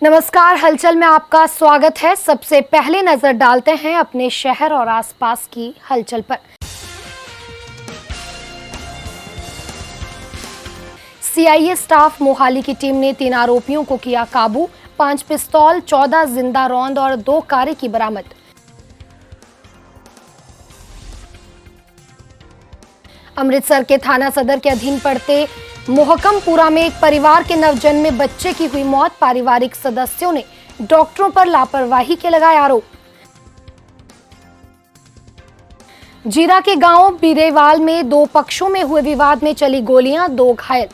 नमस्कार, हलचल में आपका स्वागत है। सबसे पहले नजर डालते हैं अपने शहर और आसपास की हलचल पर। सीआईए स्टाफ मोहाली की टीम ने 3 आरोपियों को किया काबू। 5 पिस्तौल, 14 जिंदा रौंद और 2 कारें की बरामद। अमृतसर के थाना सदर के अधीन पड़ते मोहकमपुरा में एक परिवार के नवजन्मे बच्चे की हुई मौत। पारिवारिक सदस्यों ने डॉक्टरों पर लापरवाही के लगाए आरोप। जीरा के गांव बीरेवाल में 2 पक्षों में हुए विवाद में चली गोलियां, 2 घायल।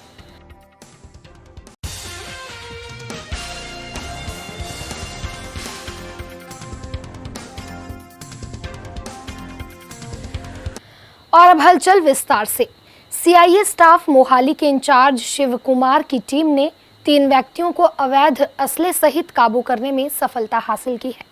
और अब हलचल विस्तार से। सीआईए स्टाफ मोहाली के इंचार्ज शिव कुमार की टीम ने 3 व्यक्तियों को अवैध असले सहित काबू करने में सफलता हासिल की है।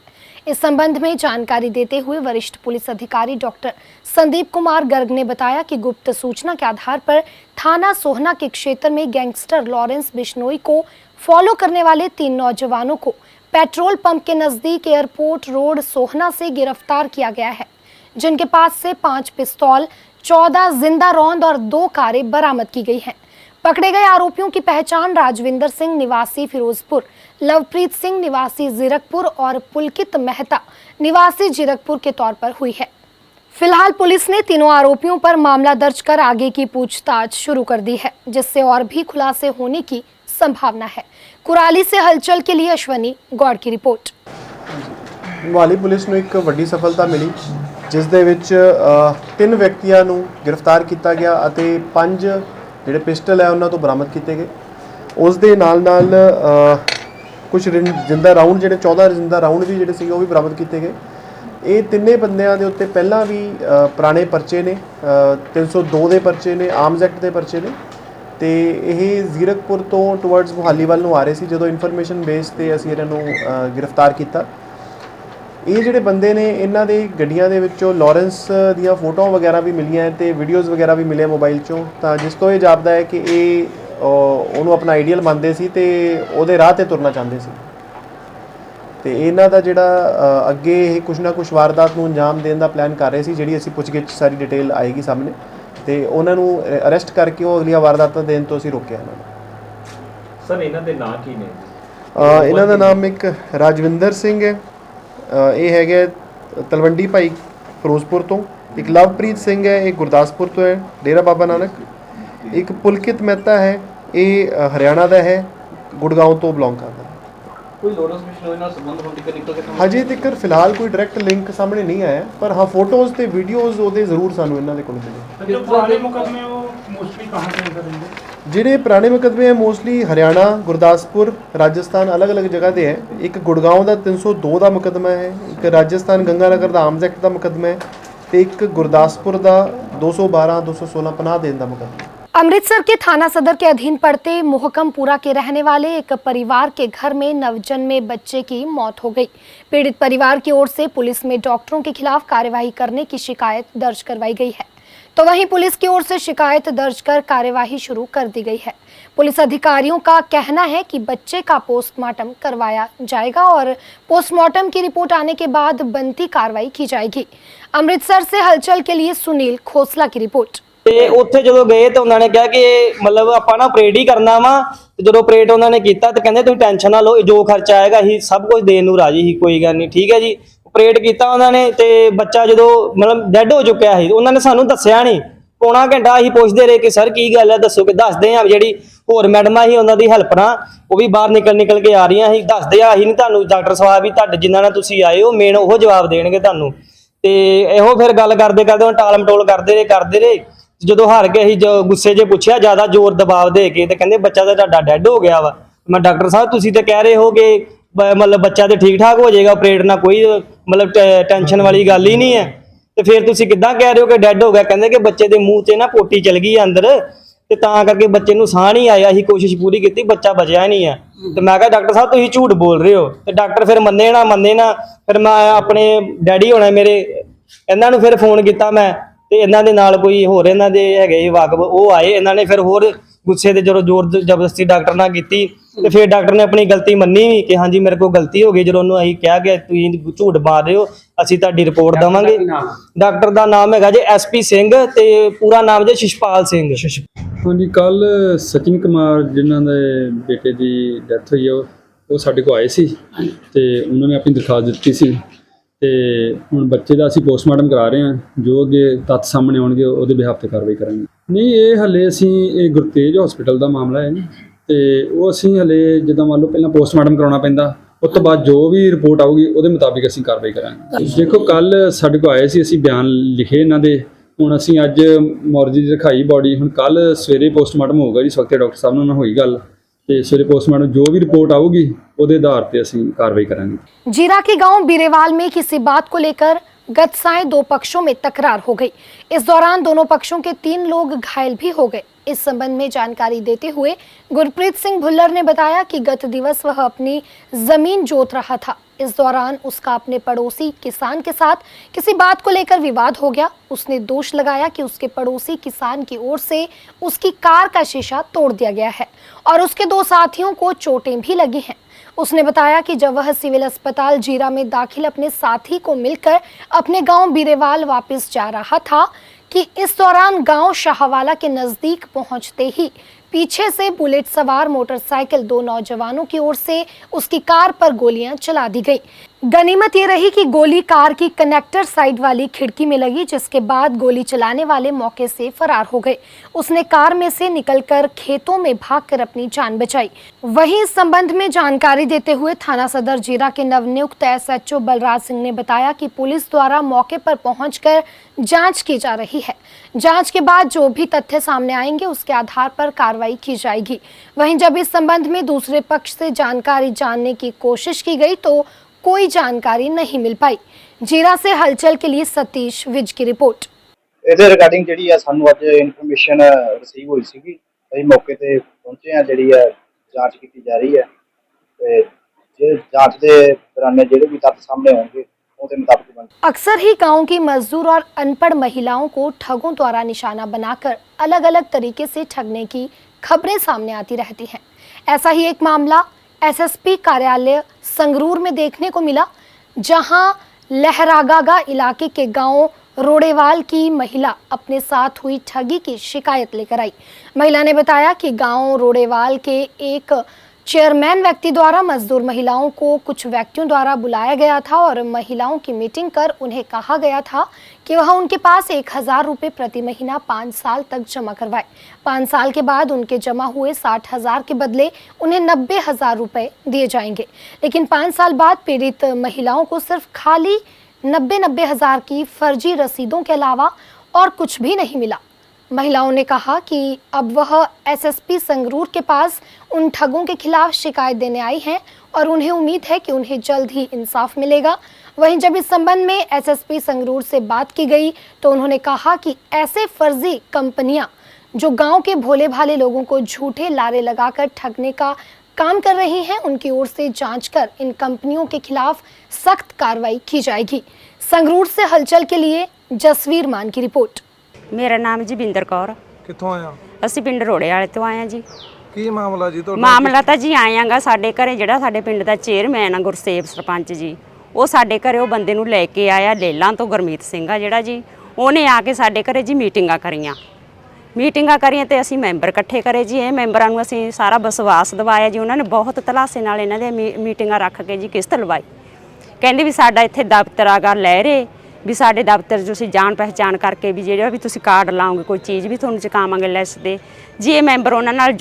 इस संबंध में जानकारी देते हुए वरिष्ठ पुलिस अधिकारी डॉक्टर संदीप कुमार गर्ग ने बताया कि गुप्त सूचना के आधार पर थाना सोहना के क्षेत्र में गैंगस्टर लॉरेंस बिश्नोई को फॉलो करने वाले 3 नौजवानों को पेट्रोल पंप के नजदीक एयरपोर्ट रोड सोहना से गिरफ्तार किया गया है, जिनके पास से 5 पिस्तौल, 14 जिंदा रौंद और 2 कारें बरामद की गई हैं। पकड़े गए आरोपियों की पहचान राजविंदर सिंह निवासी फिरोजपुर, लवप्रीत सिंह निवासी जीरकपुर और पुलकित मेहता निवासी जीरकपुर के तौर पर हुई है। फिलहाल पुलिस ने तीनों आरोपियों पर मामला दर्ज कर आगे की पूछताछ शुरू कर दी है, जिससे और भी खुलासे होने की संभावना है। कुराली से हलचल के लिए अश्वनी गौड़ की रिपोर्ट। मोहाली पुलिस ਨੂੰ ਇੱਕ ਵੱਡੀ ਸਫਲਤਾ ਮਿਲੀ, जिस दे विच 3 ਵਿਅਕਤੀਆਂ ਨੂੰ गिरफ्तार किया गया ਅਤੇ 5 ਜਿਹੜੇ पिस्टल है उन्होंने तो बरामद किए गए। उस दे नाल कुछ जिंदा राउंड ਜਿਹੜੇ 14 जिंदा राउंड भी ਜਿਹੜੇ ਸੀ ਉਹ ਵੀ ਬਰਾਮਦ ਕੀਤੇ ਗਏ। ਇਹ ਤਿੰਨੇ ਬੰਦਿਆਂ ਦੇ ਉੱਤੇ ਪਹਿਲਾਂ ਵੀ ਪੁਰਾਣੇ ਪਰਚੇ ਨੇ, 302 ਦੇ ਪਰਚੇ ਨੇ, ਆਰਮਸ ਐਕਟ ਦੇ ਪਰਚੇ ਨੇ ਤੇ ਇਹ ਜ਼ੀਰਕਪੁਰ ਤੋਂ ਟੁਵਰਡਸ ਮੁਹਾਲੀ ਵੱਲ ਨੂੰ ਆ ਰਹੇ ਸੀ। ਜਦੋਂ ਇਨਫੋਰਮੇਸ਼ਨ ਬੇਸ ਤੇ ਅਸੀਂ ਇਹਨਾਂ ਨੂੰ गिरफ्तार ਕੀਤਾ। ਇਹ ਜਿਹੜੇ ਬੰਦੇ ਨੇ ਇਹਨਾਂ ਦੇ ਗੱਡੀਆਂ ਦੇ ਵਿੱਚੋਂ ਲਾਰੈਂਸ ਦੀਆਂ ਫੋਟੋਆਂ ਵਗੈਰਾ ਵੀ ਮਿਲੀਆਂ ਤੇ ਵੀਡੀਓਜ਼ ਵਗੈਰਾ ਵੀ ਮਿਲੇ ਮੋਬਾਈਲ ਚੋਂ, ਤਾਂ ਜਿਸ ਤੋਂ ਇਹ ਜਾਪਦਾ ਹੈ ਕਿ ਇਹ ਉਹਨੂੰ ਆਪਣਾ ਆਈਡੀਅਲ ਮੰਨਦੇ ਸੀ ਤੇ ਉਹਦੇ ਰਾਹ ਤੇ ਤੁਰਨਾ ਚਾਹੁੰਦੇ ਸੀ ਤੇ ਇਹਨਾਂ ਦਾ ਜਿਹੜਾ ਅੱਗੇ ਇਹ ਕੁਛ ਨਾ ਕੁਛ ਵਾਰਦਾਤ ਨੂੰ ਅੰਜਾਮ ਦੇਣ ਦਾ ਪਲਾਨ ਕਰ ਰਹੇ ਸੀ, ਜਿਹੜੀ ਅਸੀਂ ਪੁੱਛਗਿੱਛ ਸਾਰੀ ਡਿਟੇਲ ਆਏਗੀ ਸਾਹਮਣੇ ਤੇ ਉਹਨਾਂ ਨੂੰ ਅਰੈਸਟ ਕਰਕੇ ਉਹ ਅਗਲੀਆਂ ਵਾਰਦਾਤਾਂ ਦੇਣ ਤੋਂ ਅਸੀਂ ਰੋਕਿਆ ਇਹਨਾਂ ਨੂੰ। ਸਰ ਇਹਨਾਂ ਦੇ ਨਾਂ ਕੀ ਨੇ? ਇਹਨਾਂ ਦਾ ਨਾਮ ਇੱਕ ਰਾਜਵਿੰਦਰ ਸਿੰਘ ਹੈ, ਇਹ ਹੈਗਾ ਤਲਵੰਡੀ ਭਾਈ ਫਿਰੋਜ਼ਪੁਰ ਤੋਂ। ਇੱਕ ਲਵਪ੍ਰੀਤ ਸਿੰਘ ਹੈ, ਇਹ ਗੁਰਦਾਸਪੁਰ ਤੋਂ ਹੈ, ਡੇਰਾ ਬਾਬਾ ਨਾਨਕ। ਇੱਕ ਪੁਲਕਿਤ ਮਹਿਤਾ ਹੈ, ਇਹ ਹਰਿਆਣਾ ਦਾ ਹੈ, ਗੁੜਗਾਉਂ ਤੋਂ ਬਿਲੋਂਗ ਕਰਦਾ। ਕੋਈ ਲੋਰੈਂਸ ਬਿਸ਼ਨੋਈ ਨਾਲ ਸੰਬੰਧ ਹੋਣ ਦੀ ਨਿਕਲ ਕੇ ਹਜੇ ਤੱਕ ਫਿਲਹਾਲ ਕੋਈ ਡਾਇਰੈਕਟ ਲਿੰਕ ਸਾਹਮਣੇ ਨਹੀਂ ਆਇਆ, ਪਰ ਹਾਂ ਫੋਟੋਜ਼ ਤੇ ਵੀਡੀਓਜ਼ ਉਹਦੇ ਜ਼ਰੂਰ ਸਾਨੂੰ ਇਹਨਾਂ ਦੇ ਕੋਲ ਮਿਲੇ। जो पुराने मुकदमे वो मोस्टली कहाँ से करेंगे? ਜਿਹੜੇ ਪੁਰਾਣੇ ਮੁਕੱਦਮੇ ਹੈ ਮੋਸਟਲੀ ਹਰਿਆਣਾ, ਗੁਰਦਾਸਪੁਰ, ਰਾਜਸਥਾਨ ਅਲੱਗ-ਅਲੱਗ ਜਗ੍ਹਾ ਤੇ ਹੈ। ਇੱਕ ਗੁੜਗਾਉਂ ਦਾ 302 ਦਾ ਮੁਕੱਦਮਾ ਹੈ, ਇੱਕ ਰਾਜਸਥਾਨ ਗੰਗਾਨਗਰ ਦਾ ਆਰਮਸ ਐਕਟ ਦਾ ਮੁਕੱਦਮਾ ਹੈ ਤੇ ਇੱਕ ਗੁਰਦਾਸਪੁਰ ਦਾ 212, 216 पनाह देने का मुकदमा। अमृतसर के थाना सदर के अधीन पड़ते मोहकमपुरा के रहने वाले एक परिवार के घर में नवजन्मे बच्चे की मौत हो गई। पीड़ित परिवार की ओर से पुलिस में डॉक्टरों के खिलाफ कार्यवाही करने की शिकायत दर्ज करवाई गई है, तो वहीं पुलिस की ओर से शिकायत दर्ज कर कार्यवाही शुरू कर दी गई है। पुलिस अधिकारियों का कहना है कि बच्चे का पोस्टमार्टम करवाया जाएगा और पोस्टमार्टम की रिपोर्ट आने के बाद बनती कार्रवाई की जाएगी। अमृतसर से हलचल के लिए सुनील खोसला की रिपोर्ट। ਤੇ ਉੱਥੇ ਜਦੋਂ ਗਏ ਤਾਂ ਉਹਨਾਂ ਨੇ ਕਿਹਾ ਕਿ ਮਤਲਬ ਆਪਾਂ ਨਾ ਆਪਰੇਟ ਹੀ ਕਰਨਾ ਵਾ। ਤੇ ਜਦੋਂ ਆਪਰੇਟ ਉਹਨਾਂ ਨੇ ਕੀਤਾ ਤੇ ਕਹਿੰਦੇ ਤੁਸੀਂ ਟੈਨਸ਼ਨ ਨਾ ਲਓ, ਜੋ ਖਰਚਾ ਆਏਗਾ ਅਸੀਂ ਸਭ ਕੁਝ ਦੇਣ ਨੂੰ ਰਾਜੀ ਸੀ, ਕੋਈ ਗੱਲ ਨਹੀਂ, ਠੀਕ ਹੈ ਜੀ। ਆਪਰੇਟ ਕੀਤਾ ਉਹਨਾਂ ਨੇ ਤੇ ਬੱਚਾ ਜਦੋਂ ਮਤਲਬ ਡੈੱਡ ਹੋ ਚੁੱਕਿਆ ਸੀ, ਉਹਨਾਂ ਨੇ ਸਾਨੂੰ ਦੱਸਿਆ ਨਹੀਂ। ਪੌਣਾ ਘੰਟਾ ਅਸੀਂ ਪੁੱਛਦੇ ਰਹੇ ਕਿ ਸਰ ਕੀ ਗੱਲ ਹੈ, ਦੱਸੋ। ਕਿ ਦੱਸਦੇ ਆ ਜਿਹੜੀ ਹੋਰ ਮੈਡਮਾਂ ਸੀ ਉਹਨਾਂ ਦੀ ਹੈਲਪਰਾਂ ਉਹ ਵੀ ਬਾਹਰ ਨਿਕਲ ਕੇ ਆ ਰਹੀਆਂ ਸੀ, ਦੱਸਦੇ ਆ ਅਸੀਂ ਨਹੀਂ ਤੁਹਾਨੂੰ ਡਾਕਟਰ ਸਾਹਿਬ ਵੀ ਤੁਹਾਡੇ ਜਿਨ੍ਹਾਂ ਨਾਲ ਤੁਸੀਂ ਆਏ ਹੋ ਮੇਨ ਉਹ ਜਵਾਬ ਦੇਣਗੇ ਤੁਹਾਨੂੰ। ਤੇ ਇਹੋ ਫਿਰ ਗੱਲ ਕਰਦੇ ਉਹ ਟਾਲ ਮਟੋਲ ਕਰਦੇ ਰਹੇ। ਜਦੋਂ ਹਾਰ ਕੇ ਅਸੀਂ ਗੁੱਸੇ 'ਚ ਪੁੱਛਿਆ ਜ਼ਿਆਦਾ ਜ਼ੋਰ ਦਬਾਅ ਦੇ ਕੇ ਤੇ ਕਹਿੰਦੇ ਬੱਚਾ ਤਾਂ ਤੁਹਾਡਾ ਡੈੱਡ ਹੋ ਗਿਆ ਵਾ। ਮੈਂ ਡਾਕਟਰ ਸਾਹਿਬ ਤੁਸੀਂ ਤਾਂ ਕਹਿ ਰਹੇ ਹੋ ਕਿ ਮਤਲਬ ਬੱਚਾ ਤੇ ਠੀਕ ਠਾਕ ਹੋ ਜਾਏਗਾ, ਆਪਰੇਟ ਨਾਲ ਕੋਈ ਮਤਲਬ ਟੈਨਸ਼ਨ ਵਾਲੀ ਗੱਲ ਹੀ ਨਹੀਂ ਹੈ, ਤੇ ਫਿਰ ਤੁਸੀਂ ਕਿੱਦਾਂ ਕਹਿ ਰਹੇ ਹੋ ਕਿ ਡੈੱਡ ਹੋ ਗਿਆ? ਕਹਿੰਦੇ ਕਿ ਬੱਚੇ ਦੇ ਮੂੰਹ 'ਚ ਨਾ ਪੋਟੀ ਚਲ ਗਈ ਅੰਦਰ ਤੇ ਤਾਂ ਕਰਕੇ ਬੱਚੇ ਨੂੰ ਸਾਹ ਨਹੀਂ ਆਇਆ, ਅਸੀਂ ਕੋਸ਼ਿਸ਼ ਪੂਰੀ ਕੀਤੀ, ਬੱਚਾ ਬਚਿਆ ਹੀ ਨਹੀਂ ਹੈ। ਤੇ ਮੈਂ ਕਿਹਾ ਡਾਕਟਰ ਸਾਹਿਬ ਤੁਸੀਂ ਝੂਠ ਬੋਲ ਰਹੇ ਹੋ। ਤੇ ਡਾਕਟਰ ਫਿਰ ਮੰਨੇ ਨਾ। ਫਿਰ ਮੈਂ ਆਪਣੇ ਡੈਡੀ ਹੋਣਾ ਮੇਰੇ ਇਹਨਾਂ ਨੂੰ ਫਿਰ ਫੋਨ ਕੀਤਾ ਮੈਂ, ਤੇ ਇਹਨਾਂ ਦੇ ਨਾਲ ਕੋਈ ਹੋਰ ਇਹਨਾਂ ਦੇ ਹੈਗੇ ਵਾਕਬ, ਉਹ ਆਏ। ਇਹਨਾਂ ਨੇ ਫਿਰ ਹੋਰ ਗੁੱਸੇ ਦੇ ਜਦੋਂ ਜ਼ੋਰ ਜ਼ਬਰਦਸਤੀ ਡਾਕਟਰ ਨਾਲ ਕੀਤੀ ਤੇ ਫਿਰ ਡਾਕਟਰ ਨੇ ਆਪਣੀ ਗਲਤੀ ਮੰਨੀ ਵੀ ਕਿ ਹਾਂਜੀ ਮੇਰੇ ਕੋਲ ਗਲਤੀ ਹੋ ਗਈ। ਜਦੋਂ ਉਹਨੂੰ ਅਸੀਂ ਕਿਹਾ ਕਿ ਤੁਸੀਂ ਝੂਠ ਮਾਰ ਰਹੇ ਹੋ, ਅਸੀਂ ਤੁਹਾਡੀ ਰਿਪੋਰਟ ਦੇਵਾਂਗੇ। ਡਾਕਟਰ ਦਾ ਨਾਮ ਹੈਗਾ ਜੀ SP ਸਿੰਘ ਤੇ ਪੂਰਾ ਨਾਮ ਜੀ ਸ਼ਿਸ਼ਪਾਲ ਸਿੰਘ। ਹਾਂਜੀ, ਕੱਲ ਸਚਿਨ ਕੁਮਾਰ ਜਿਨ੍ਹਾਂ ਦੇ ਬੇਟੇ ਦੀ ਡੈਥ ਹੋਈ ਆ, ਉਹ ਸਾਡੇ ਕੋਲ ਆਏ ਸੀ ਤੇ ਉਹਨਾਂ ਨੇ ਆਪਣੀ ਦਰਖਾਸਤ ਦਿੱਤੀ ਸੀ ਤੇ ਹੁਣ ਬੱਚੇ ਦਾ ਅਸੀਂ ਪੋਸਟਮਾਰਟਮ ਕਰਾ ਰਹੇ ਹਾਂ। ਜੋ ਅੱਗੇ ਤੱਥ ਸਾਹਮਣੇ ਆਉਣਗੇ ਉਹਦੇ ਬਿਹਾਫ ਤੇ ਕਾਰਵਾਈ ਕਰਾਂਗੇ। ਨਹੀਂ, ਇਹ ਹਲੇ ਅਸੀਂ ਇਹ ਗੁਰਤੇਜ ਹਸਪੀਟਲ ਦਾ ਮਾਮਲਾ ਹੈ ਤੇ ਉਹ ਅਸੀਂ ਹਲੇ ਜਿੱਦਾਂ ਮੰਨ ਲਓ ਪਹਿਲਾਂ ਪੋਸਟਮਾਰਟਮ ਕਰਾਉਣਾ ਪੈਂਦਾ, ਉਸ ਤੋਂ ਬਾਅਦ ਜੋ ਵੀ ਰਿਪੋਰਟ ਆਊਗੀ ਉਹਦੇ ਮੁਤਾਬਿਕ ਅਸੀਂ ਕਾਰਵਾਈ ਕਰਾਂਗੇ। ਦੇਖੋ, ਕੱਲ ਸਾਡੇ ਕੋਲ ਆਏ ਸੀ, ਅਸੀਂ ਬਿਆਨ ਲਿਖੇ ਇਹਨਾਂ ਦੇ। ਹੁਣ ਅਸੀਂ ਅੱਜ ਮੋਰਜੀ ਦੀ ਰਖਾਈ ਬੋਡੀ, ਹੁਣ ਕੱਲ ਸਵੇਰੇ ਪੋਸਟਮਾਰਟਮ ਹੋਊਗਾ ਜੀ। ਸਵਖਤੇ ਡਾਕਟਰ ਸਾਹਿਬ ਨਾਲ ਹੋਈ ਗੱਲ ਤੇ ਸਵੇਰੇ पोस्टमार्टम जो भी रिपोर्ट आऊगी ਉਹਦੇ आधार पे ਅਸੀਂ कार्रवाई करेंगे। जीरा के गांव बीरेवाल में किसी बात को लेकर गत साय दो पक्षों में तकरार हो गई। इस दौरान दोनों पक्षों के 3 लोग घायल भी हो गए। इस संबंध में जानकारी देते हुए गुरप्रीत सिंह भुल्लर ने बताया कि गत दिवस वह अपनी जमीन जोत रहा था। इस दौरान उसका अपने पड़ोसी किसान के साथ किसी बात को लेकर विवाद हो गया। उसने दोष लगाया कि उसके पड़ोसी किसान की ओर से उसकी कार का शीशा तोड़ दिया गया है और उसके 2 साथियों को चोटें भी लगी हैं। उसने बताया कि जब वह सिविल अस्पताल जीरा में दाखिल अपने साथी को मिलकर अपने गांव बीरेवाल वापस जा रहा था कि इस दौरान गांव शाहवाला के नजदीक पहुंचते ही पीछे से बुलेट सवार मोटरसाइकिल 2 नौजवानों की ओर से उसकी कार पर गोलियां चला दी गई। गनीमत ये रही कि गोली कार की कनेक्टर साइड वाली खिड़की में लगी, जिसके बाद गोली चलाने वाले मौके से फरार हो गए। उसने कार में से निकलकर खेतों में भागकर अपनी जान बचाई। वहीं इस संबंध में जानकारी देते हुए थाना सदर जीरा के नवनियुक्त SHO बलराज सिंह ने बताया कि पुलिस द्वारा मौके पर पहुंचकर जांच की जा रही है। जांच के बाद जो भी तथ्य सामने आएंगे उसके आधार पर कार्रवाई की जाएगी। वहीं जब इस संबंध में दूसरे पक्ष से जानकारी जानने की कोशिश की गई तो कोई जानकारी नहीं मिल पाई। जीरा से हलचल के लिए सतीश विज की रिपोर्ट। ਇਹਦੇ ਰਿਗਾਰਡਿੰਗ ਜਿਹੜੀ ਆ ਸਾਨੂੰ ਅੱਜ ਇਨਫੋਰਮੇਸ਼ਨ ਰਿਸੀਵ ਹੋਈ ਸੀਗੀ। ਅਸੀਂ ਮੌਕੇ ਤੇ ਪਹੁੰਚੇ ਆ, ਜਿਹੜੀ ਆ ਜਾਂਚ ਕੀਤੀ ਜਾ ਰਹੀ ਹੈ ਤੇ ਜੇ ਜਾਂਚ ਦੇ ਦੌਰਾਨ ਜਿਹੜੇ ਵੀ ਤੱਥ ਸਾਹਮਣੇ ਆਉਣਗੇ ਉਹਦੇ ਮੁਤਾਬਕ ਬਣ। अक्सर ही गांव की मजदूर और अनपढ़ महिलाओं को ठगों द्वारा निशाना बनाकर अलग अलग तरीके से ठगने की खबरें सामने आती रहती हैं। ऐसा ही एक मामला SSP कार्यालय संगरूर में देखने को मिला, जहां लहरागागा इलाके के गांव रोड़ेवाल की महिला अपने साथ हुई ठगी की शिकायत लेकर आई। महिला ने बताया कि गांव रोड़ेवाल के एक चेयरमैन व्यक्ति द्वारा मजदूर महिलाओं को कुछ व्यक्तियों द्वारा बुलाया गया था और महिलाओं की मीटिंग कर उन्हें कहा गया था कि वह उनके पास 1000 रुपये प्रति महीना 5 साल तक जमा करवाए। 5 साल के बाद उनके जमा हुए 60,000 के बदले उन्हें 90,000 रुपये दिए जाएंगे। लेकिन 5 साल बाद पीड़ित महिलाओं को सिर्फ खाली 90,000 की फर्जी रसीदों के अलावा और कुछ भी नहीं मिला। महिलाओं ने कहा कि अब वह SSP संगरूर के पास उन ठगों के खिलाफ शिकायत देने आई हैं और उन्हें उम्मीद है कि उन्हें जल्द ही इंसाफ मिलेगा। वहीं जब इस संबंध में SSP संगरूर से बात की गई तो उन्होंने कहा कि ऐसे फर्जी कंपनियां जो गांव के भोले भाले लोगों को झूठे लारे लगाकर ठगने का काम कर रही हैं, उनकी ओर से जांच कर इन कंपनियों के खिलाफ सख्त कार्रवाई की जाएगी। संगरूर से हलचल के लिए जसवीर मान की रिपोर्ट। मेरा नाम ਜੀਵਿੰਦਰ ਕੌਰ। ਕਿੱਥੋਂ ਆਇਆ? ਅਸੀਂ ਪਿੰਡ ਰੋੜੇ ਵਾਲੇ ਤੋਂ ਆਏ ਆ ਜੀ। ਕੀ ਮਾਮਲਾ ਜੀ ਤੁਹਾਡਾ? ਮਾਮਲਾ ਤਾਂ ਜੀ ਆਇਆਗਾ ਸਾਡੇ ਘਰੇ, ਜਿਹੜਾ ਸਾਡੇ ਪਿੰਡ ਦਾ ਚੇਅਰਮੈਨ ਆ ਗੁਰਸੇਵ ਸਰਪੰਚ ਜੀ, ਉਹ ਸਾਡੇ ਘਰੇ ਉਹ ਬੰਦੇ ਨੂੰ ਲੈ ਕੇ ਆਇਆ ਲੇਲਾਂ ਤੋਂ, ਗੁਰਮੀਤ ਸਿੰਘ ਆ ਜਿਹੜਾ ਜੀ, ਉਹਨੇ ਆ ਕੇ ਸਾਡੇ ਘਰੇ ਜੀ ਮੀਟਿੰਗਾਂ ਕਰੀਆਂ ਤੇ ਅਸੀਂ ਮੈਂਬਰ ਇਕੱਠੇ ਕਰੇ ਜੀ। ਇਹ ਮੈਂਬਰਾਂ ਨੂੰ ਅਸੀਂ ਸਾਰਾ ਵਿਸ਼ਵਾਸ ਦਿਵਾਇਆ ਜੀ। ਉਹਨਾਂ ਨੇ ਬਹੁਤ ਤਲਾਸੇ ਨਾਲ ਇਹਨਾਂ ਦੇ ਮੀਟਿੰਗਾਂ ਰੱਖ ਕੇ ਜੀ ਕਿਸ਼ਤ ਲਵਾਈ। ਕਹਿੰਦੇ ਵੀ ਸਾਡਾ ਇੱਥੇ ਦਫ਼ਤਰ ਆਗਾ ਲਹਿਰੇ, ਵੀ ਸਾਡੇ ਦਫ਼ਤਰ 'ਚ ਤੁਸੀਂ ਜਾਣ ਪਹਿਚਾਣ ਕਰਕੇ ਵੀ ਜਿਹੜਾ ਵੀ ਤੁਸੀਂ ਕਾਰਡ ਲਾਓਗੇ ਕੋਈ ਚੀਜ਼ ਵੀ ਤੁਹਾਨੂੰ ਚੁਕਾਵਾਂਗੇ ਲੈਸ ਦੇ ਜੀ। ਇਹ ਮੈਂਬਰ ਉਹਨਾਂ ਨਾਲ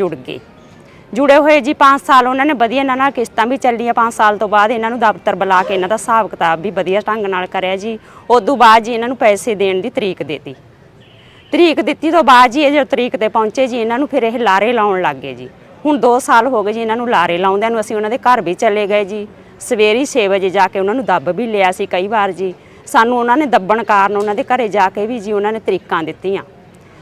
ਜੁੜੇ ਹੋਏ ਜੀ 5 ਸਾਲ ਉਹਨਾਂ ਨੇ ਵਧੀਆ ਇਹਨਾਂ ਨਾਲ ਕਿਸ਼ਤਾਂ ਵੀ ਚੱਲੀਆਂ। 5 ਸਾਲ ਤੋਂ ਬਾਅਦ ਇਹਨਾਂ ਨੂੰ ਦਫ਼ਤਰ ਬੁਲਾ ਕੇ ਇਹਨਾਂ ਦਾ ਹਿਸਾਬ ਕਿਤਾਬ ਵੀ ਵਧੀਆ ਢੰਗ ਨਾਲ ਕਰਿਆ ਜੀ। ਉਦੋਂ ਬਾਅਦ ਜੀ ਇਹਨਾਂ ਨੂੰ ਪੈਸੇ ਦੇਣ ਦੀ ਤਰੀਕ ਦਿੱਤੀ ਤੋਂ ਬਾਅਦ ਜੀ ਇਹ ਜਦੋਂ ਤਰੀਕ ਤੇ ਪਹੁੰਚੇ ਜੀ ਇਹਨਾਂ ਨੂੰ ਫਿਰ ਇਹ ਲਾਰੇ ਲਾਉਣ ਲੱਗ ਗਏ ਜੀ। ਹੁਣ 2 ਸਾਲ ਹੋ ਗਏ ਜੀ ਇਹਨਾਂ ਨੂੰ ਲਾਰੇ ਲਾਉਂਦਿਆਂ ਨੂੰ। ਅਸੀਂ ਉਹਨਾਂ ਦੇ ਘਰ ਵੀ ਚਲੇ ਗਏ ਜੀ, ਸਵੇਰੇ 6 ਵਜੇ ਜਾ ਕੇ ਉਹਨਾਂ ਨੂੰ ਦੱਬ ਵੀ ਲਿਆ ਸੀ ਕਈ ਵਾਰ ਜੀ। ਸਾਨੂੰ ਉਹਨਾਂ ਨੇ ਦੱਬਣ ਕਾਰਨ ਉਹਨਾਂ ਦੇ ਘਰੇ ਜਾ ਕੇ ਵੀ ਜੀ ਉਹਨਾਂ ਨੇ ਤਰੀਕਾਂ ਦਿੱਤੀਆਂ।